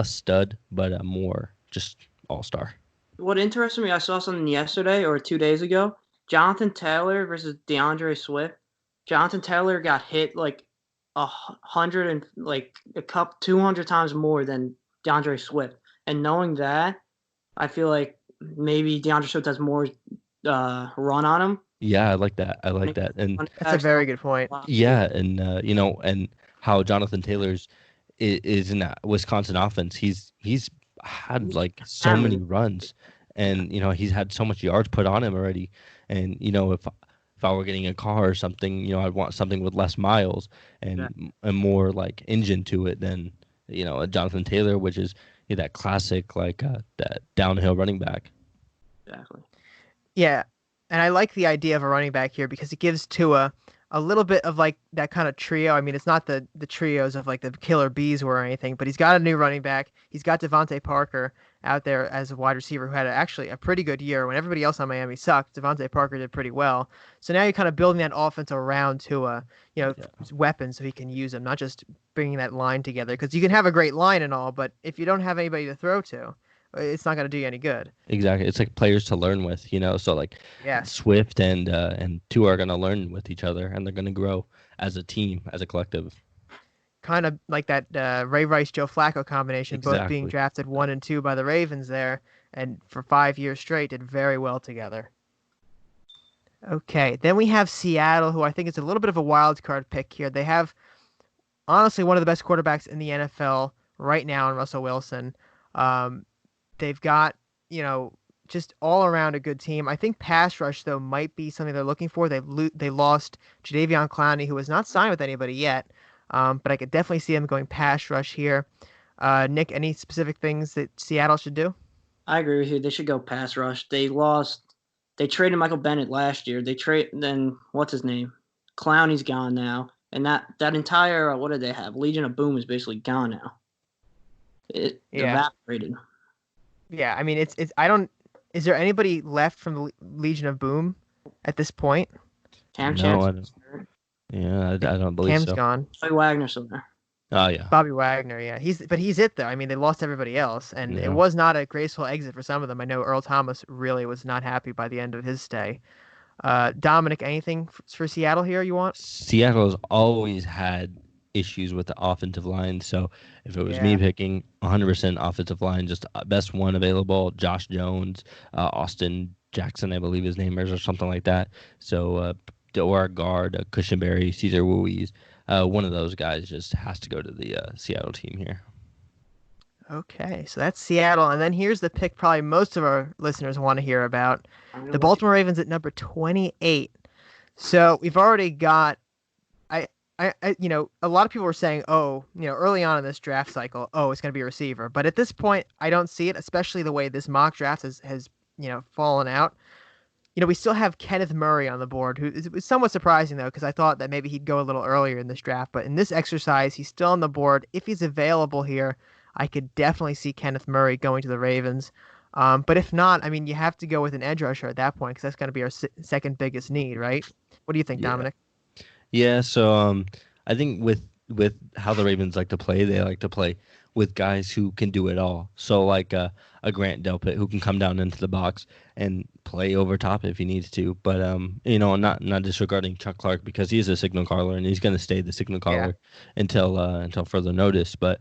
Speaker 4: stud, but more just all-star.
Speaker 3: What interested me, I saw something yesterday or 2 days ago. Jonathan Taylor versus DeAndre Swift. Jonathan Taylor got hit 100 and 200 times more than DeAndre Swift. And knowing that, I feel like maybe DeAndre Swift has more run on him.
Speaker 4: Yeah, I like that. And
Speaker 2: that's a very good point.
Speaker 4: Yeah, and and how Jonathan Taylor's is in that Wisconsin offense. He's had so many runs, and he's had so much yards put on him already. And if I were getting a car or something, I'd want something with less miles and more engine to it than a Jonathan Taylor, which is that classic that downhill running back.
Speaker 3: Exactly.
Speaker 2: Yeah, and I like the idea of a running back here because it gives Tua a little bit of like that kind of trio. I mean, it's not the trios of like the killer bees were or anything, but he's got a new running back. He's got Devontae Parker out there as a wide receiver who had actually a pretty good year when everybody else on Miami sucked. Devontae Parker did pretty well. So now you're kind of building that offense around Tua, weapons so he can use them, not just bringing that line together. Because you can have a great line and all, but if you don't have anybody to throw to, it's not going to do you any good.
Speaker 4: Exactly. It's like players to learn with, So like Swift and Tua are going to learn with each other, and they're going to grow as a team, as a collective.
Speaker 2: Kind of like that Ray Rice, Joe Flacco combination, both being drafted 1 and 2 by the Ravens there, and for 5 years straight did very well together. Okay, then we have Seattle, who I think is a little bit of a wild card pick here. They have, honestly, one of the best quarterbacks in the NFL right now in Russell Wilson. They've got, just all around a good team. I think pass rush, though, might be something they're looking for. They lost Jadeveon Clowney, who was not signed with anybody yet. But I could definitely see them going pass rush here. Nick, any specific things that Seattle should do?
Speaker 3: I agree with you. They should go pass rush. They traded Michael Bennett last year. Then what's his name? Clowney's gone now. And that entire, what did they have? Legion of Boom is basically gone now. It evaporated.
Speaker 2: Yeah, I mean, is there anybody left from the Legion of Boom at this point?
Speaker 3: Cam Chancellor.
Speaker 4: Yeah, I don't believe
Speaker 2: Cam's
Speaker 4: so.
Speaker 2: Gone.
Speaker 3: Bobby Wagner's still there.
Speaker 4: Oh yeah.
Speaker 2: Bobby Wagner, yeah. He's it though. I mean, they lost everybody else, and it was not a graceful exit for some of them. I know Earl Thomas really was not happy by the end of his stay. Dominic, anything for Seattle here you want?
Speaker 4: Seattle has always had issues with the offensive line, so if it was me picking, 100% offensive line, just best one available, Josh Jones, Austin Jackson, I believe his name is, or something like that. So or a guard, Cushenberry, Cesar Ruiz. One of those guys just has to go to the Seattle team here.
Speaker 2: Okay, so that's Seattle. And then here's the pick probably most of our listeners want to hear about. The Baltimore Ravens at number 28. So we've already got, a lot of people were saying, early on in this draft cycle, it's going to be a receiver. But at this point, I don't see it, especially the way this mock draft has fallen out. We still have Kenneth Murray on the board, who is somewhat surprising, though, because I thought that maybe he'd go a little earlier in this draft. But in this exercise, he's still on the board. If he's available here, I could definitely see Kenneth Murray going to the Ravens. But if not, I mean, you have to go with an edge rusher at that point because that's going to be our second biggest need, right? What do you think, Dominic?
Speaker 4: Yeah, so I think with how the Ravens like to play, they like to play with guys who can do it all. So like a Grant Delpit who can come down into the box and play over top if he needs to. But not disregarding Chuck Clark because he is a signal caller and he's going to stay the signal caller until further notice. But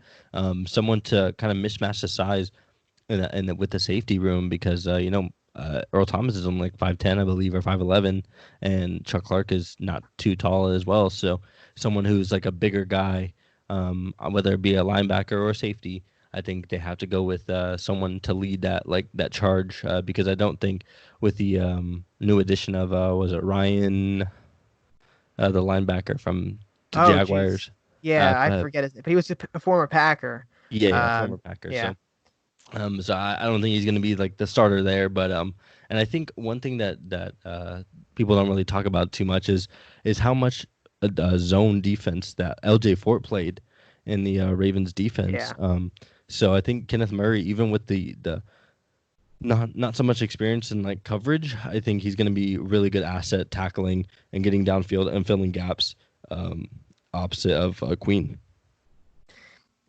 Speaker 4: someone to kind of mismatch the size and with the safety room because Earl Thomas is only like 5'10", I believe, or 5'11", and Chuck Clark is not too tall as well. So someone who's like a bigger guy, whether it be a linebacker or a safety, I think they have to go with someone to lead that charge because I don't think with the new addition of was it Ryan, the linebacker from the Jaguars.
Speaker 2: Geez. Yeah, I forget it, but he was a former Packer.
Speaker 4: Yeah, former Packer.
Speaker 2: Yeah.
Speaker 4: So I don't think he's going to be like the starter there, but and I think one thing that people don't really talk about too much is how much zone defense that LJ Fort played in the Ravens defense.
Speaker 2: Yeah.
Speaker 4: So I think Kenneth Murray, even with the not so much experience in like coverage, I think he's going to be really good asset tackling and getting downfield and filling gaps opposite of Queen.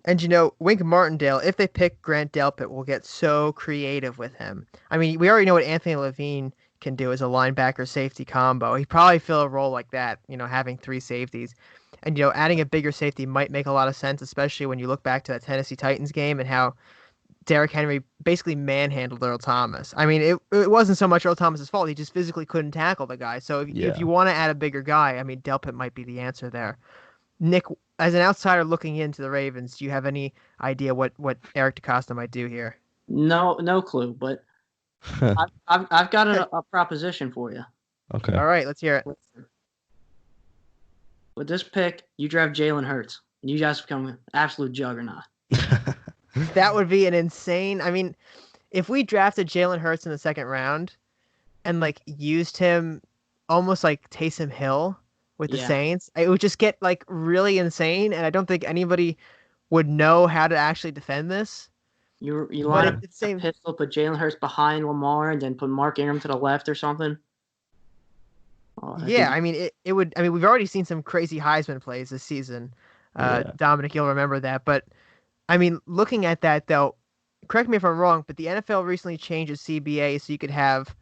Speaker 2: And Wink Martindale, if they pick Grant Delpit, will get so creative with him. I mean, we already know what Anthony Levine can do as a linebacker safety combo. He'd probably fill a role like that, having 3 safeties. And, adding a bigger safety might make a lot of sense, especially when you look back to that Tennessee Titans game and how Derrick Henry basically manhandled Earl Thomas. I mean, it wasn't so much Earl Thomas's fault. He just physically couldn't tackle the guy. So if you want to add a bigger guy, I mean, Delpit might be the answer there. Nick, as an outsider looking into the Ravens, do you have any idea what Eric DeCosta might do here?
Speaker 3: No clue, but I've got a proposition for you.
Speaker 4: Okay.
Speaker 2: All right, let's hear it.
Speaker 3: With this pick, you draft Jalen Hurts, and you guys become an absolute juggernaut.
Speaker 2: That would be an insane. I mean, if we drafted Jalen Hurts in the second round and used him almost like Taysom Hill with the
Speaker 3: Yeah.
Speaker 2: Saints. It would just get like really insane, and I don't think anybody would know how to actually defend this.
Speaker 3: You
Speaker 2: But
Speaker 3: line
Speaker 2: at
Speaker 3: up
Speaker 2: the
Speaker 3: a
Speaker 2: same,
Speaker 3: pistol, put Jalen Hurts behind Lamar, and then put Mark Ingram to the left or something. Oh, that'd
Speaker 2: yeah,
Speaker 3: be
Speaker 2: I mean it would. I mean, we've already seen some crazy Heisman plays this season.
Speaker 4: Yeah.
Speaker 2: Dominic, you'll remember that. But I mean, looking at that though, correct me if I'm wrong, but the NFL recently changed its CBA so you could have,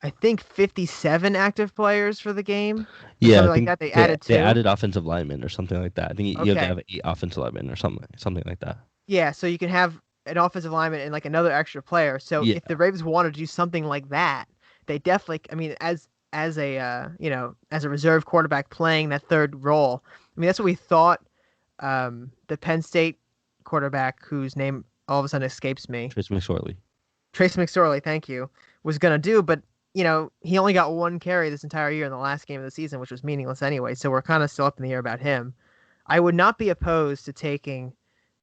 Speaker 2: I think, 57 active players for the game or
Speaker 4: Yeah, I
Speaker 2: something like
Speaker 4: think
Speaker 2: that. They
Speaker 4: they
Speaker 2: added
Speaker 4: they
Speaker 2: two.
Speaker 4: added offensive linemen or something like that. I think you have to
Speaker 2: Okay.
Speaker 4: have 8 offensive linemen or something like that.
Speaker 2: Yeah, so you can have an offensive lineman and like another extra player. So
Speaker 4: Yeah,
Speaker 2: if the Ravens wanted to do something like that, they definitely. I mean, as a as a reserve quarterback playing that third role. I mean, that's what we thought. The Penn State quarterback, whose name all of a sudden escapes me,
Speaker 4: Trace McSorley.
Speaker 2: Trace McSorley, thank you, was gonna do, but he only got one carry this entire year in the last game of the season, which was meaningless anyway. So we're kind of still up in the air about him. I would not be opposed to taking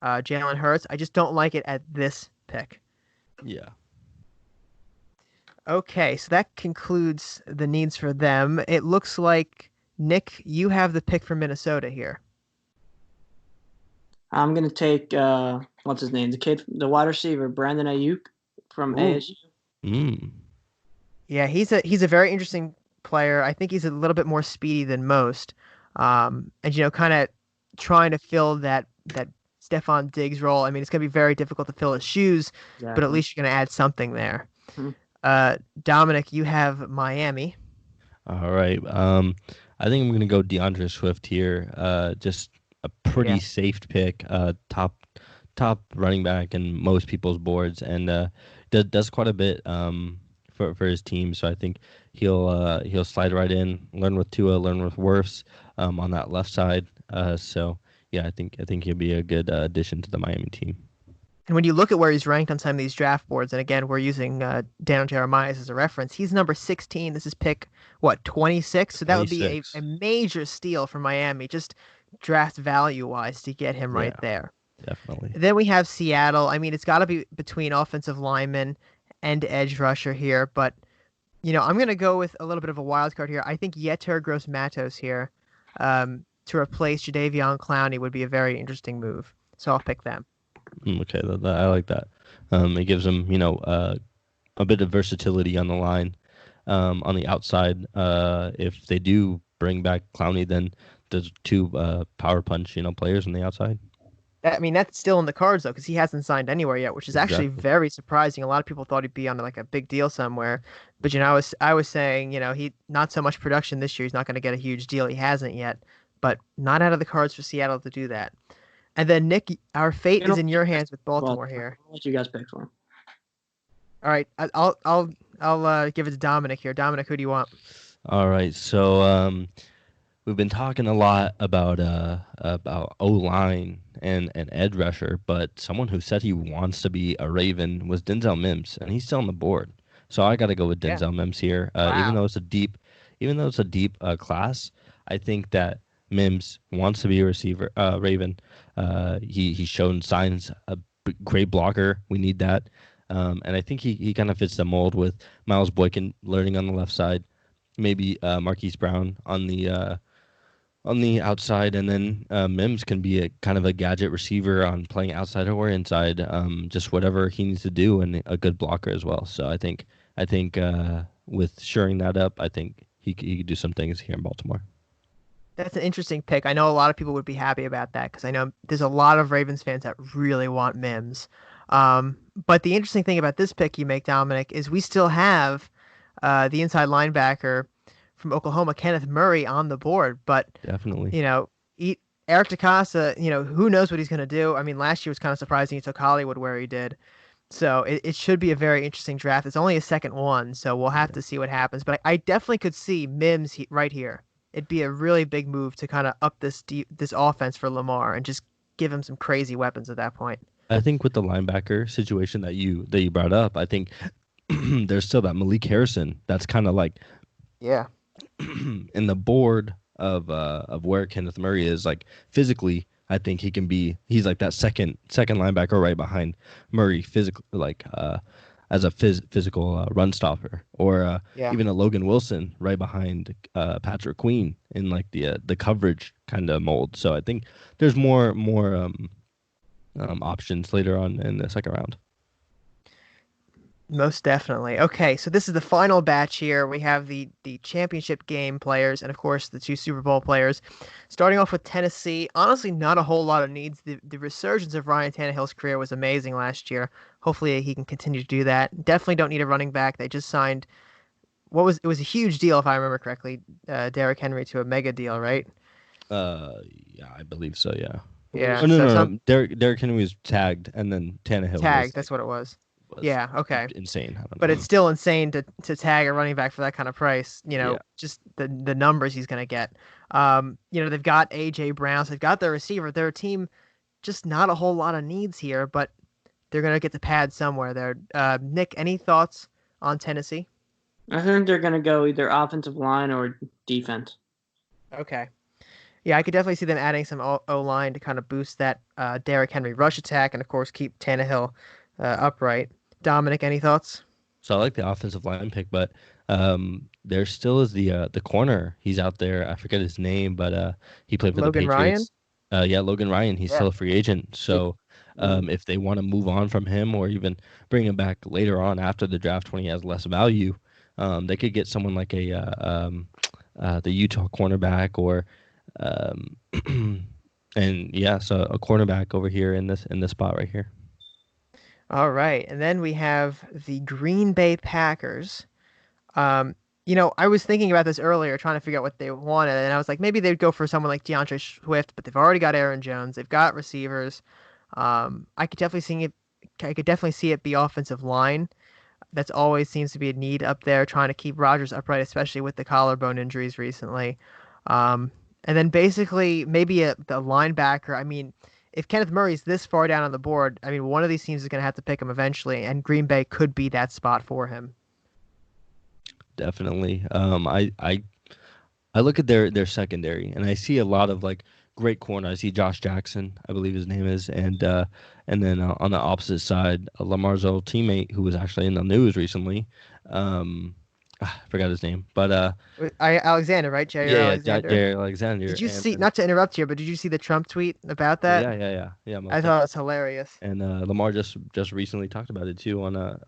Speaker 2: Jalen Hurts. I just don't like it at this pick.
Speaker 4: Yeah.
Speaker 2: Okay, so that concludes the needs for them. It looks like, Nick, you have the pick for Minnesota here.
Speaker 3: I'm gonna take what's his name? The wide receiver, Brandon Ayuk from
Speaker 2: Ooh.
Speaker 3: ASU.
Speaker 4: Mm.
Speaker 2: Yeah, he's a very interesting player. I think he's a little bit more speedy than most. And kind of trying to fill that Stephon Diggs role. I mean, it's gonna be very difficult to fill his shoes, but at
Speaker 3: Exactly.
Speaker 2: least you're gonna add something there.
Speaker 3: Mhm.
Speaker 2: Dominic, you have Miami.
Speaker 4: All right. I think I'm gonna go DeAndre Swift here. Just a pretty
Speaker 2: Yeah.
Speaker 4: safe pick. Top running back in most people's boards, and does quite a bit for his team. So I think he'll slide right in, learn with Tua, learn with Wirfs on that left side. So yeah, I think he'll be a good addition to the Miami team.
Speaker 2: And when you look at where he's ranked on some of these draft boards, and again, we're using Daniel Jeremiah as a reference, he's number 16. This is pick, 26? So that would be
Speaker 4: 26.
Speaker 2: a major steal for Miami, just draft value-wise, to get him right
Speaker 4: Yeah.
Speaker 2: there.
Speaker 4: Definitely.
Speaker 2: Then we have Seattle. I mean, it's got to be between offensive lineman and edge rusher here, but, I'm going to go with a little bit of a wild card here. I think Yetur Gross-Matos here to replace Jadeveon Clowney would be a very interesting move. So I'll pick them.
Speaker 4: Okay, I like that. It gives them, a bit of versatility on the line, on the outside. If they do bring back Clowney, then there's 2 power punch, players on the outside.
Speaker 2: I mean, that's still in the cards, though, because he hasn't signed anywhere yet, which is actually
Speaker 4: Exactly.
Speaker 2: very surprising. A lot of people thought he'd be on like a big deal somewhere, but I was saying, he not so much production this year. He's not going to get a huge deal. He hasn't yet, but not out of the cards for Seattle to do that. And then Nick, our fate is in your hands with Baltimore here.
Speaker 3: I'll let you guys pick for him.
Speaker 2: All right, I'll give it to Dominic here. Dominic, who do you want?
Speaker 4: All right, so we've been talking a lot about O-line and edge rusher, but someone who said he wants to be a Raven was Denzel Mims, and he's still on the board. So I got to go with
Speaker 2: Yeah.
Speaker 4: Denzel Mims here.
Speaker 2: Wow.
Speaker 4: Even though it's a deep class, I think that Mims wants to be a receiver, Raven. He's shown signs a great blocker. We need that, and I think he kind of fits the mold with Miles Boykin learning on the left side, maybe Marquise Brown on the outside, and then Mims can be a kind of a gadget receiver on playing outside or inside, just whatever he needs to do, and a good blocker as well. So I think with shoring that up, I think he could do some things here in Baltimore.
Speaker 2: That's an interesting pick. I know a lot of people would be happy about that because I know there's a lot of Ravens fans that really want Mims. But the interesting thing about this pick you make, Dominic, is we still have the inside linebacker from Oklahoma, Kenneth Murray, on the board. But
Speaker 4: Definitely.
Speaker 2: Eric DeCosta, who knows what he's going to do. I mean, last year was kind of surprising he took Hollywood where he did. So it should be a very interesting draft. It's only a second one, so we'll have to see what happens. But I definitely could see Mims right here. It'd be a really big move to kind of up this offense for Lamar and just give him some crazy weapons at that point.
Speaker 4: I think with the linebacker situation that you brought up, I think there's still that Malik Harrison that's kind of like in the board of where Kenneth Murray is, like physically. I think he's like that second linebacker right behind Murray physically. Like I as a physical run stopper, or
Speaker 2: Yeah.
Speaker 4: even a Logan Wilson right behind Patrick Queen in like the coverage kind of mold. So I think there's more options later on in the second round.
Speaker 2: Most definitely. Okay, so this is the final batch here. We have the championship game players and of course the 2 Super Bowl players. Starting off with Tennessee, honestly not a whole lot of needs. The resurgence of Ryan Tannehill's career was amazing last year. Hopefully he can continue to do that. Definitely don't need a running back. They just signed it was a huge deal if I remember correctly, Derrick Henry to a mega deal, right?
Speaker 4: Yeah, I believe so. Yeah.
Speaker 2: Yeah.
Speaker 4: Oh no,
Speaker 2: So
Speaker 4: no, no. Derrick Henry was tagged, and then Tannehill
Speaker 2: tag,
Speaker 4: was
Speaker 2: that's what it was.
Speaker 4: was
Speaker 2: Yeah, okay.
Speaker 4: insane. I don't
Speaker 2: But
Speaker 4: know.
Speaker 2: it's still insane to tag a running back for that kind of price.
Speaker 4: Yeah.
Speaker 2: Just the numbers he's going to get. They've got AJ Brown, so they've got their receiver. Their team, just not a whole lot of needs here, but they're going to get the pad somewhere there. Nick, any thoughts on Tennessee?
Speaker 3: I think they're going to go either offensive line or defense.
Speaker 2: Okay. Yeah, I could definitely see them adding some O-line to kind of boost that Derrick Henry rush attack and, of course, keep Tannehill upright. Dominic, any thoughts?
Speaker 4: So I like the offensive line pick, but there still is the corner. He's out there. I forget his name, but he played for
Speaker 2: Logan
Speaker 4: the Patriots.
Speaker 2: Ryan?
Speaker 4: Logan Ryan. He's still a free agent. So if they want to move on from him or even bring him back later on after the draft when he has less value, they could get someone like the Utah cornerback or so a cornerback over here in this spot right here.
Speaker 2: All right. And then we have the Green Bay Packers. I was thinking about this earlier, trying to figure out what they wanted, and I was like, maybe they'd go for someone like DeAndre Swift, but they've already got Aaron Jones. They've got receivers. I could definitely see it be offensive line. That's always seems to be a need up there, trying to keep Rodgers upright, especially with the collarbone injuries recently. And then basically maybe the linebacker. I mean, if Kenneth Murray's this far down on the board, I mean, one of these teams is going to have to pick him eventually, and Green Bay could be that spot for him.
Speaker 4: Definitely. I look at their secondary, and I see a lot of like great corner. I see Josh Jackson, I believe his name is, and then on the opposite side, Lamar's old teammate who was actually in the news recently. I forgot his name, but
Speaker 2: Alexander, right? Jair Alexander.
Speaker 4: Jair Alexander.
Speaker 2: Did you see? Not to interrupt here, but did you see the Trump tweet about that?
Speaker 4: Yeah.
Speaker 2: I thought it was hilarious.
Speaker 4: And Lamar just recently talked about it too on a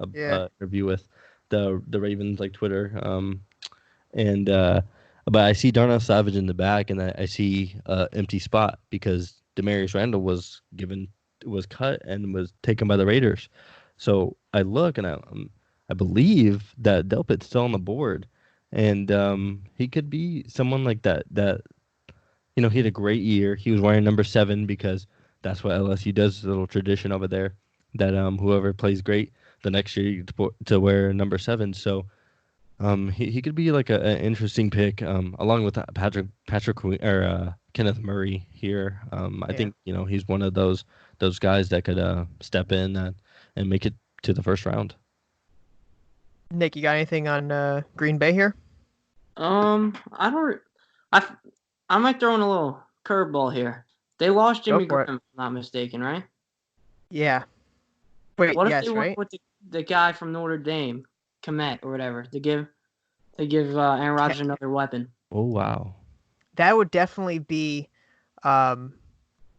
Speaker 4: interview with the Ravens like Twitter. But I see Darnell Savage in the back, and I see empty spot because Demarius Randall was cut and was taken by the Raiders. So I look and I believe that Delpit's still on the board, and he could be someone like that. He had a great year. He was wearing number 7 because that's what LSU does. A little tradition over there that whoever plays great the next year you get to wear number 7. So he could be like an interesting pick along with Patrick or Kenneth Murray here. I think he's one of those guys that could step in and make it to the first round.
Speaker 2: Nick, you got anything on Green Bay here?
Speaker 3: I might throw in a little curveball here. They lost Jimmy Graham, if I'm not mistaken, right?
Speaker 2: Yeah. Wait,
Speaker 3: what if
Speaker 2: yes,
Speaker 3: they
Speaker 2: right?
Speaker 3: went with the guy from Notre Dame, Komet or whatever, to give Aaron Rodgers another weapon?
Speaker 4: Oh wow.
Speaker 2: That would definitely be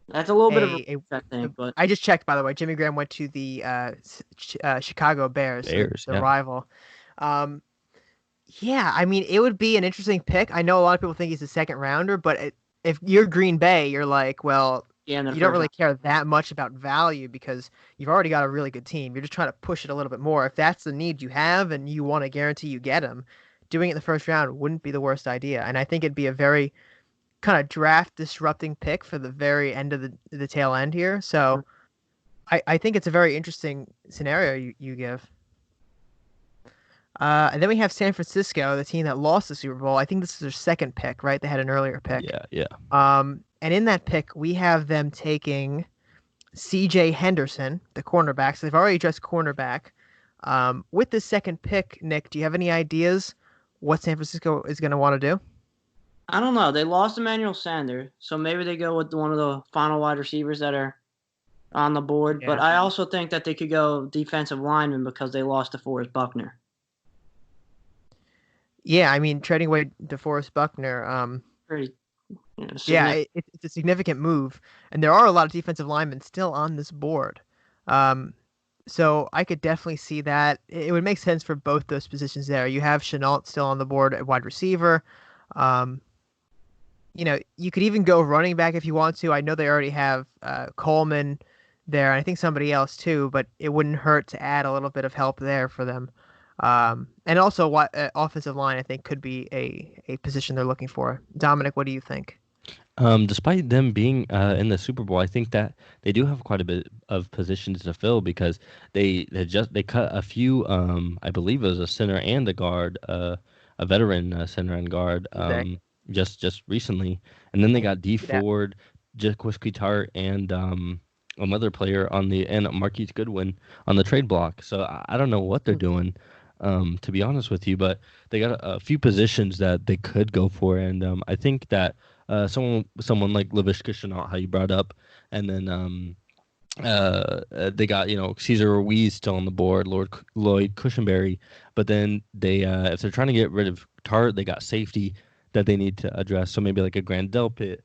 Speaker 3: that's a little bit of a thing, but
Speaker 2: I just checked, by the way. Jimmy Graham went to the Chicago Bears, the rival. Yeah, I mean, it would be an interesting pick. I know a lot of people think he's a second rounder, but if you're Green Bay, you're like, well, you don't really care that much about value because you've already got a really good team. You're just trying to push it a little bit more. If that's the need you have and you want to guarantee you get him, doing it in the first round wouldn't be the worst idea. And I think it'd be a very kind of draft disrupting pick for the very end of the tail end here. So I think it's a very interesting scenario you give. And then we have San Francisco, the team that lost the Super Bowl. I think this is their second pick, right? They had an earlier pick.
Speaker 4: Yeah.
Speaker 2: And in that pick, we have them taking C.J. Henderson, the cornerback. So they've already addressed cornerback. With the second pick, Nick, do you have any ideas what San Francisco is going to want to do?
Speaker 3: I don't know. They lost Emmanuel Sanders, so maybe they go with one of the final wide receivers that are on the board,
Speaker 2: Yeah.
Speaker 3: but I also think that they could go defensive lineman because they lost to Forrest Buckner.
Speaker 2: Yeah, I mean, trading away DeForest Buckner,
Speaker 3: Pretty,
Speaker 2: yeah, it's a significant move, and there are a lot of defensive linemen still on this board. So I could definitely see that. It would make sense for both those positions there. You have Chenault still on the board at wide receiver. You could even go running back if you want to. I know they already have Coleman there, and I think somebody else too, but it wouldn't hurt to add a little bit of help there for them. And also, offensive line, I think, could be a position they're looking for. Dominic, what do you think?
Speaker 4: Despite them being in the Super Bowl, I think that they do have quite a bit of positions to fill because they cut a few. I believe it was a center and a guard, a veteran center and guard, just recently, and then they got D Ford, Jaquiski Tart, and another player on the and Marquise Goodwin on the trade block. So I don't know what they're doing. To be honest with you, but they got a few positions that they could go for, and I think that someone like Laviska Shenault, how you brought up, and then they got Cesar Ruiz still on the board, Lloyd Cushenberry, but then they if they're trying to get rid of Tart, they got safety that they need to address, so maybe like a Grand Delpit.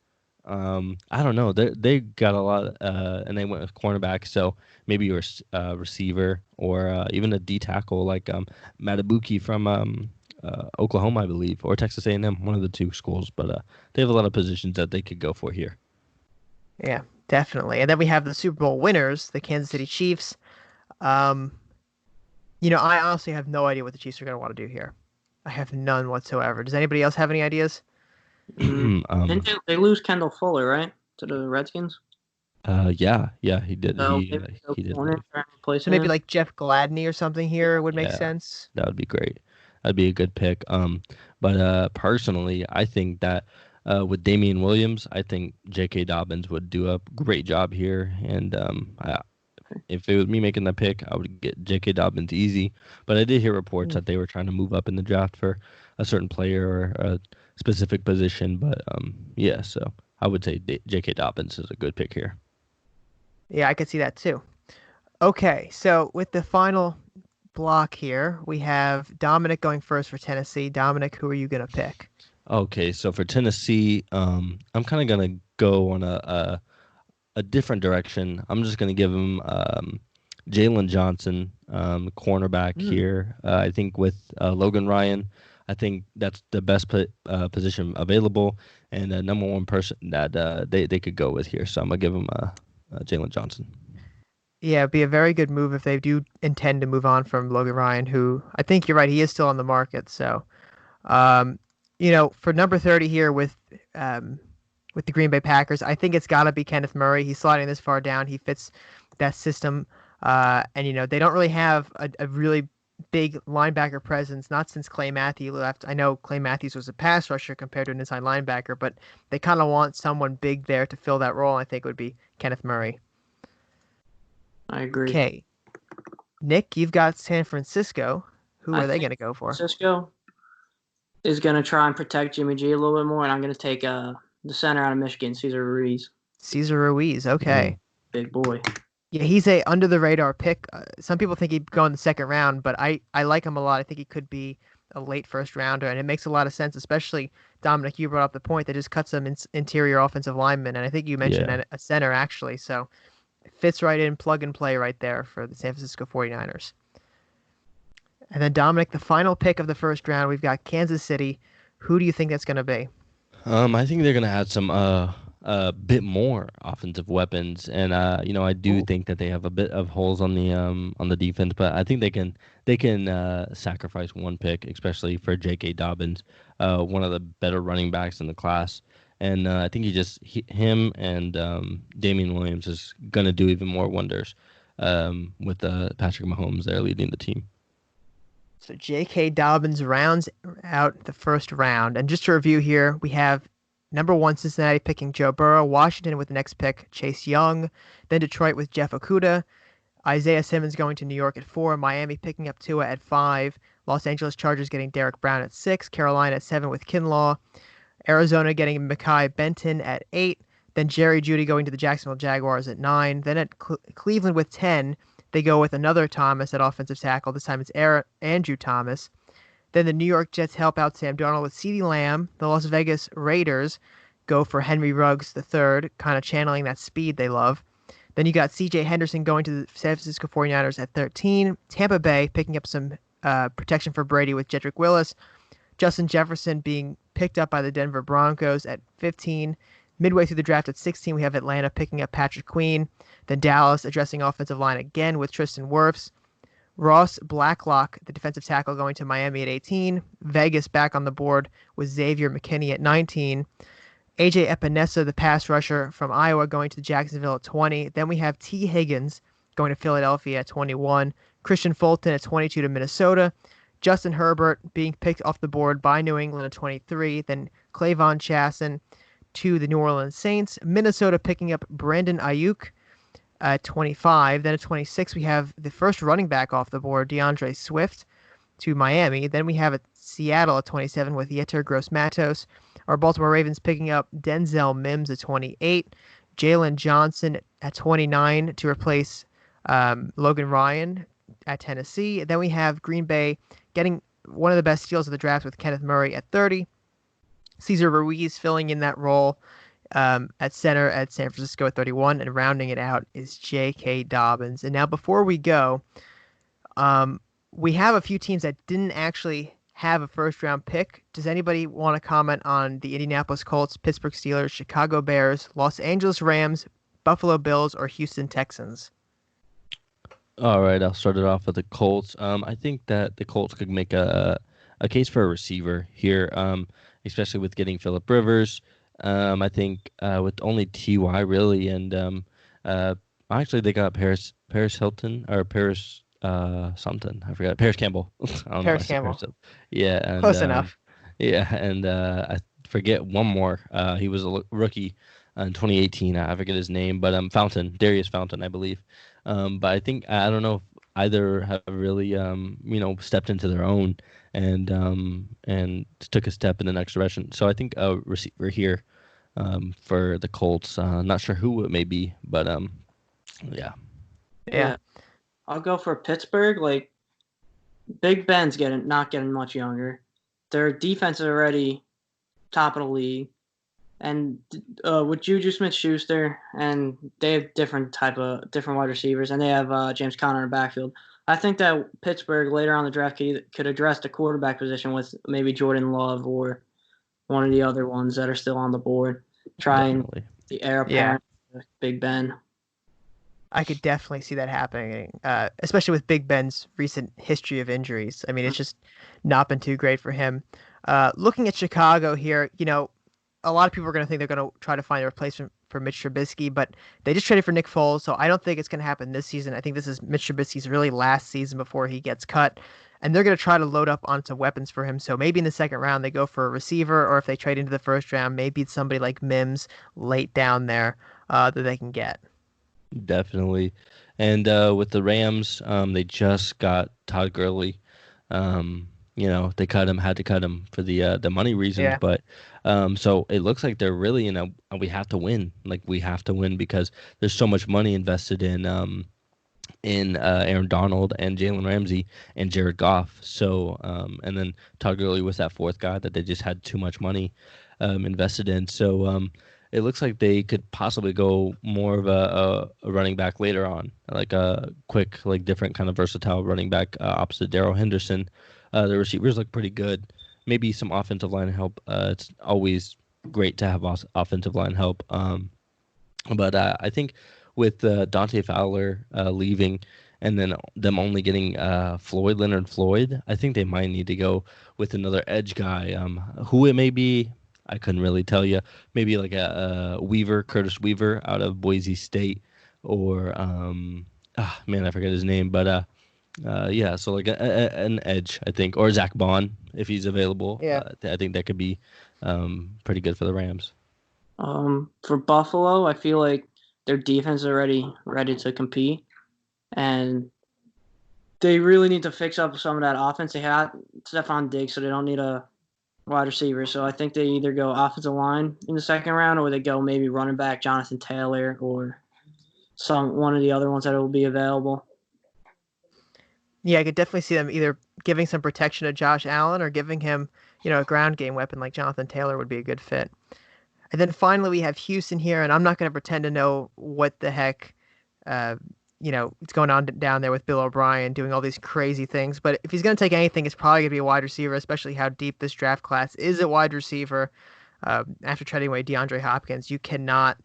Speaker 4: I don't know. They got a lot, and they went with cornerback. So maybe you're a receiver or even a D tackle like Matabuki from Oklahoma, I believe, or Texas A&M, one of the two schools. But they have a lot of positions that they could go for here.
Speaker 2: Yeah, definitely. And then we have the Super Bowl winners, the Kansas City Chiefs. I honestly have no idea what the Chiefs are going to want to do here. I have none whatsoever. Does anybody else have any ideas?
Speaker 3: Didn't they lose Kendall Fuller, right, to the Redskins?
Speaker 4: Yeah, he did.
Speaker 3: So
Speaker 4: he did.
Speaker 2: So maybe like Jeff Gladney or something here would make sense.
Speaker 4: That would be great. That'd be a good pick. But personally, I think that with Damian Williams, I think J.K. Dobbins would do a great job here. And if it was me making that pick, I would get J.K. Dobbins easy. But I did hear reports that they were trying to move up in the draft for a certain player or a specific position. But so I would say J.K. Dobbins is a good pick here.
Speaker 2: Yeah, I could see that too. Okay, so with the final block here, we have Dominic going first for Tennessee. Dominic, who are you going to pick?
Speaker 4: Okay, so for Tennessee, I'm kind of going to go on a different direction. I'm just going to give him Jalen Johnson, cornerback here. I think with Logan Ryan, I think that's the best position available and the number one person that they could go with here. So I'm going to give him Jalen Johnson.
Speaker 2: Yeah, it'd be a very good move if they do intend to move on from Logan Ryan, who I think you're right, he is still on the market. So, for number 30 here with the Green Bay Packers, I think it's got to be Kenneth Murray. He's sliding this far down. He fits that system. And they don't really have a really big linebacker presence, not since Clay Matthews left. I know Clay Matthews was a pass rusher compared to an inside linebacker, but they kind of want someone big there to fill that role. I think it would be Kenneth Murray.
Speaker 3: I agree.
Speaker 2: Okay. Nick, you've got San Francisco. Who are they going to go for?
Speaker 3: Francisco is going to try and protect Jimmy G a little bit more, and I'm going to take the center out of Michigan, Cesar Ruiz.
Speaker 2: Cesar Ruiz, okay.
Speaker 3: Big boy. Yeah,
Speaker 2: he's a under-the-radar pick. Some people think he'd go in the second round, but I like him a lot. I think he could be a late first rounder, and it makes a lot of sense, especially, Dominic, you brought up the point that just cuts some interior offensive linemen, and I think you mentioned a center, actually, so it fits right in, plug and play right there for the San Francisco 49ers. And then, Dominic, the final pick of the first round, we've got Kansas City. Who do you think that's going to be?
Speaker 4: I think they're going to add some a bit more offensive weapons, and I do think that they have a bit of holes on the defense, but I think they can sacrifice one pick, especially for J.K. Dobbins, one of the better running backs in the class, and I think him and Damian Williams is gonna do even more wonders with Patrick Mahomes there leading the team.
Speaker 2: So J.K. Dobbins rounds out the first round, and just to review here, we have number 1, Cincinnati picking Joe Burrow. Washington with the next pick, Chase Young. Then Detroit with Jeff Okudah. Isaiah Simmons going to New York at 4. Miami picking up Tua at 5. Los Angeles Chargers getting Derek Brown at 6. Carolina at 7 with Kinlaw. Arizona getting Mekhi Benton at 8. Then Jerry Jeudy going to the Jacksonville Jaguars at 9. Then at Cleveland with 10, they go with another Thomas at offensive tackle. This time it's Andrew Thomas. Then the New York Jets help out Sam Darnold with CeeDee Lamb. The Las Vegas Raiders go for Henry Ruggs III, kind of channeling that speed they love. Then you got C.J. Henderson going to the San Francisco 49ers at 13. Tampa Bay picking up some protection for Brady with Jedrick Willis. Justin Jefferson being picked up by the Denver Broncos at 15. Midway through the draft at 16, we have Atlanta picking up Patrick Queen. Then Dallas addressing offensive line again with Tristan Wirfs. Ross Blacklock, the defensive tackle, going to Miami at 18. Vegas back on the board with Xavier McKinney at 19. A.J. Epinesa, the pass rusher from Iowa, going to Jacksonville at 20. Then we have T. Higgins going to Philadelphia at 21. Christian Fulton at 22 to Minnesota. Justin Herbert being picked off the board by New England at 23. Then Clavon Chasen to the New Orleans Saints. Minnesota picking up Brandon Ayuk at 25. Then at 26, we have the first running back off the board, DeAndre Swift, to Miami. Then we have Seattle at 27 with Yetur Gross-Matos. Our Baltimore Ravens picking up Denzel Mims at 28. Jalen Johnson at 29 to replace Logan Ryan at Tennessee. Then we have Green Bay getting one of the best steals of the draft with Kenneth Murray at 30. Cesar Ruiz filling in that role at center at San Francisco at 31. And rounding it out is J.K. Dobbins. And now before we go, we have a few teams that didn't actually have a first-round pick. Does anybody want to comment on the Indianapolis Colts, Pittsburgh Steelers, Chicago Bears, Los Angeles Rams, Buffalo Bills, or Houston Texans?
Speaker 4: All right, I'll start it off with the Colts. I think that the Colts could make a case for a receiver here, especially with getting Phillip Rivers. I think with only T.Y. really, and actually they got Paris Hilton or Paris something. I forgot. Paris Campbell. I don't
Speaker 2: Paris Campbell.
Speaker 4: Yeah. And,
Speaker 2: Close enough.
Speaker 4: Yeah, and I forget one more. He was a rookie in 2018. I forget his name, but Darius Fountain, I believe. But I think I don't know if either have really stepped into their own and took a step in the next direction. So I think a receiver here for the Colts. Not sure who it may be, but yeah.
Speaker 3: Yeah. I'll go for Pittsburgh. Like, Big Ben's not getting much younger. Their defense is already top of the league. And with Juju Smith-Schuster, and they have different wide receivers, and they have James Conner in the backfield. I think that Pittsburgh later on in the draft could address the quarterback position with maybe Jordan Love or one of the other ones that are still on the board. Trying the heir apparent with Big Ben.
Speaker 2: I could definitely see that happening, especially with Big Ben's recent history of injuries. I mean, it's just not been too great for him. Looking at Chicago here, a lot of people are going to think they're going to try to find a replacement for Mitch Trubisky, but they just traded for Nick Foles, so I don't think it's going to happen this season. I think this is Mitch Trubisky's really last season before he gets cut, and they're going to try to load up onto weapons for him. So maybe in the second round they go for a receiver, or if they trade into the first round, maybe it's somebody like Mims late down there that they can get.
Speaker 4: Definitely. And with the Rams, they just got Todd Gurley. They had to cut him for the money reasons.
Speaker 2: Yeah.
Speaker 4: But so it looks like they're really we have to win. Like, we have to win because there's so much money invested in Aaron Donald and Jalen Ramsey and Jared Goff. So and then Todd Gurley was that fourth guy that they just had too much money invested in. So it looks like they could possibly go more of a running back later on, like a quick, like different kind of versatile running back opposite Darrell Henderson. The receivers look pretty good. Maybe some offensive line help. It's always great to have offensive line help. But I think with Dante Fowler leaving and then them only getting Leonard Floyd, I think they might need to go with another edge guy. Who it may be, I couldn't really tell you. Maybe like a Curtis Weaver out of Boise State, or I forget his name, but so like an edge, I think, or Zach Bond if he's available.
Speaker 2: Yeah,
Speaker 4: I think that could be pretty good for the Rams.
Speaker 3: For Buffalo, I feel like their defense is already ready to compete, and they really need to fix up some of that offense. They had Stephon Diggs, so they don't need to wide receiver. So I think they either go offensive line in the second round, or they go maybe running back Jonathan Taylor, or one of the other ones that will be available.
Speaker 2: Yeah, I could definitely see them either giving some protection to Josh Allen or giving him, a ground game weapon like Jonathan Taylor would be a good fit. And then finally we have Houston here, and I'm not going to pretend to know what the heck, it's going on down there with Bill O'Brien doing all these crazy things. But if he's going to take anything, it's probably going to be a wide receiver, especially how deep this draft class is at wide receiver. After trading away DeAndre Hopkins, you cannot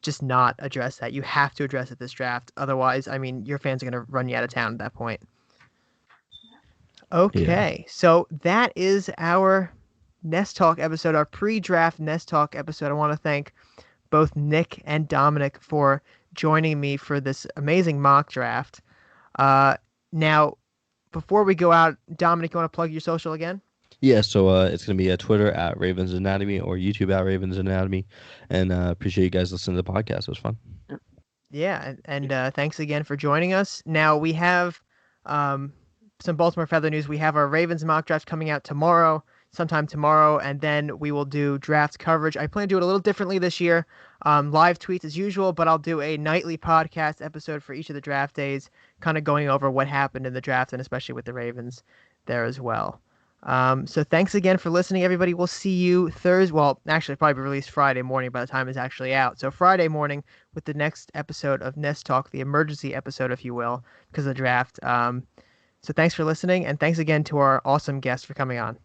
Speaker 2: just not address that. You have to address it this draft. Otherwise, I mean, your fans are going to run you out of town at that point. Okay, so that is our Nest Talk episode, our pre-draft Nest Talk episode. I want to thank both Nick and Dominic for joining me for this amazing mock draft. Now, before we go out, Dominic, you want to plug your social again?
Speaker 4: Yeah, so it's going to be Twitter at RavensAnatomy or YouTube at RavensAnatomy. And appreciate you guys listening to the podcast. It was fun.
Speaker 2: Yeah, and thanks again for joining us. Now, we have some Baltimore Feather news. We have our Ravens mock draft coming out sometime tomorrow, and then we will do draft coverage. I plan to do it a little differently this year. Live tweets as usual, but I'll do a nightly podcast episode for each of the draft days, kind of going over what happened in the draft, and especially with the Ravens there as well. So thanks again for listening, everybody. We'll see you Thursday. Well, actually, it'll probably be released Friday morning by the time it's actually out. So Friday morning with the next episode of Nest Talk, the emergency episode, if you will, because of the draft. So thanks for listening, and thanks again to our awesome guest for coming on.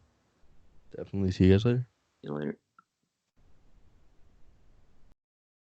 Speaker 4: Definitely see you guys later.
Speaker 3: See you later.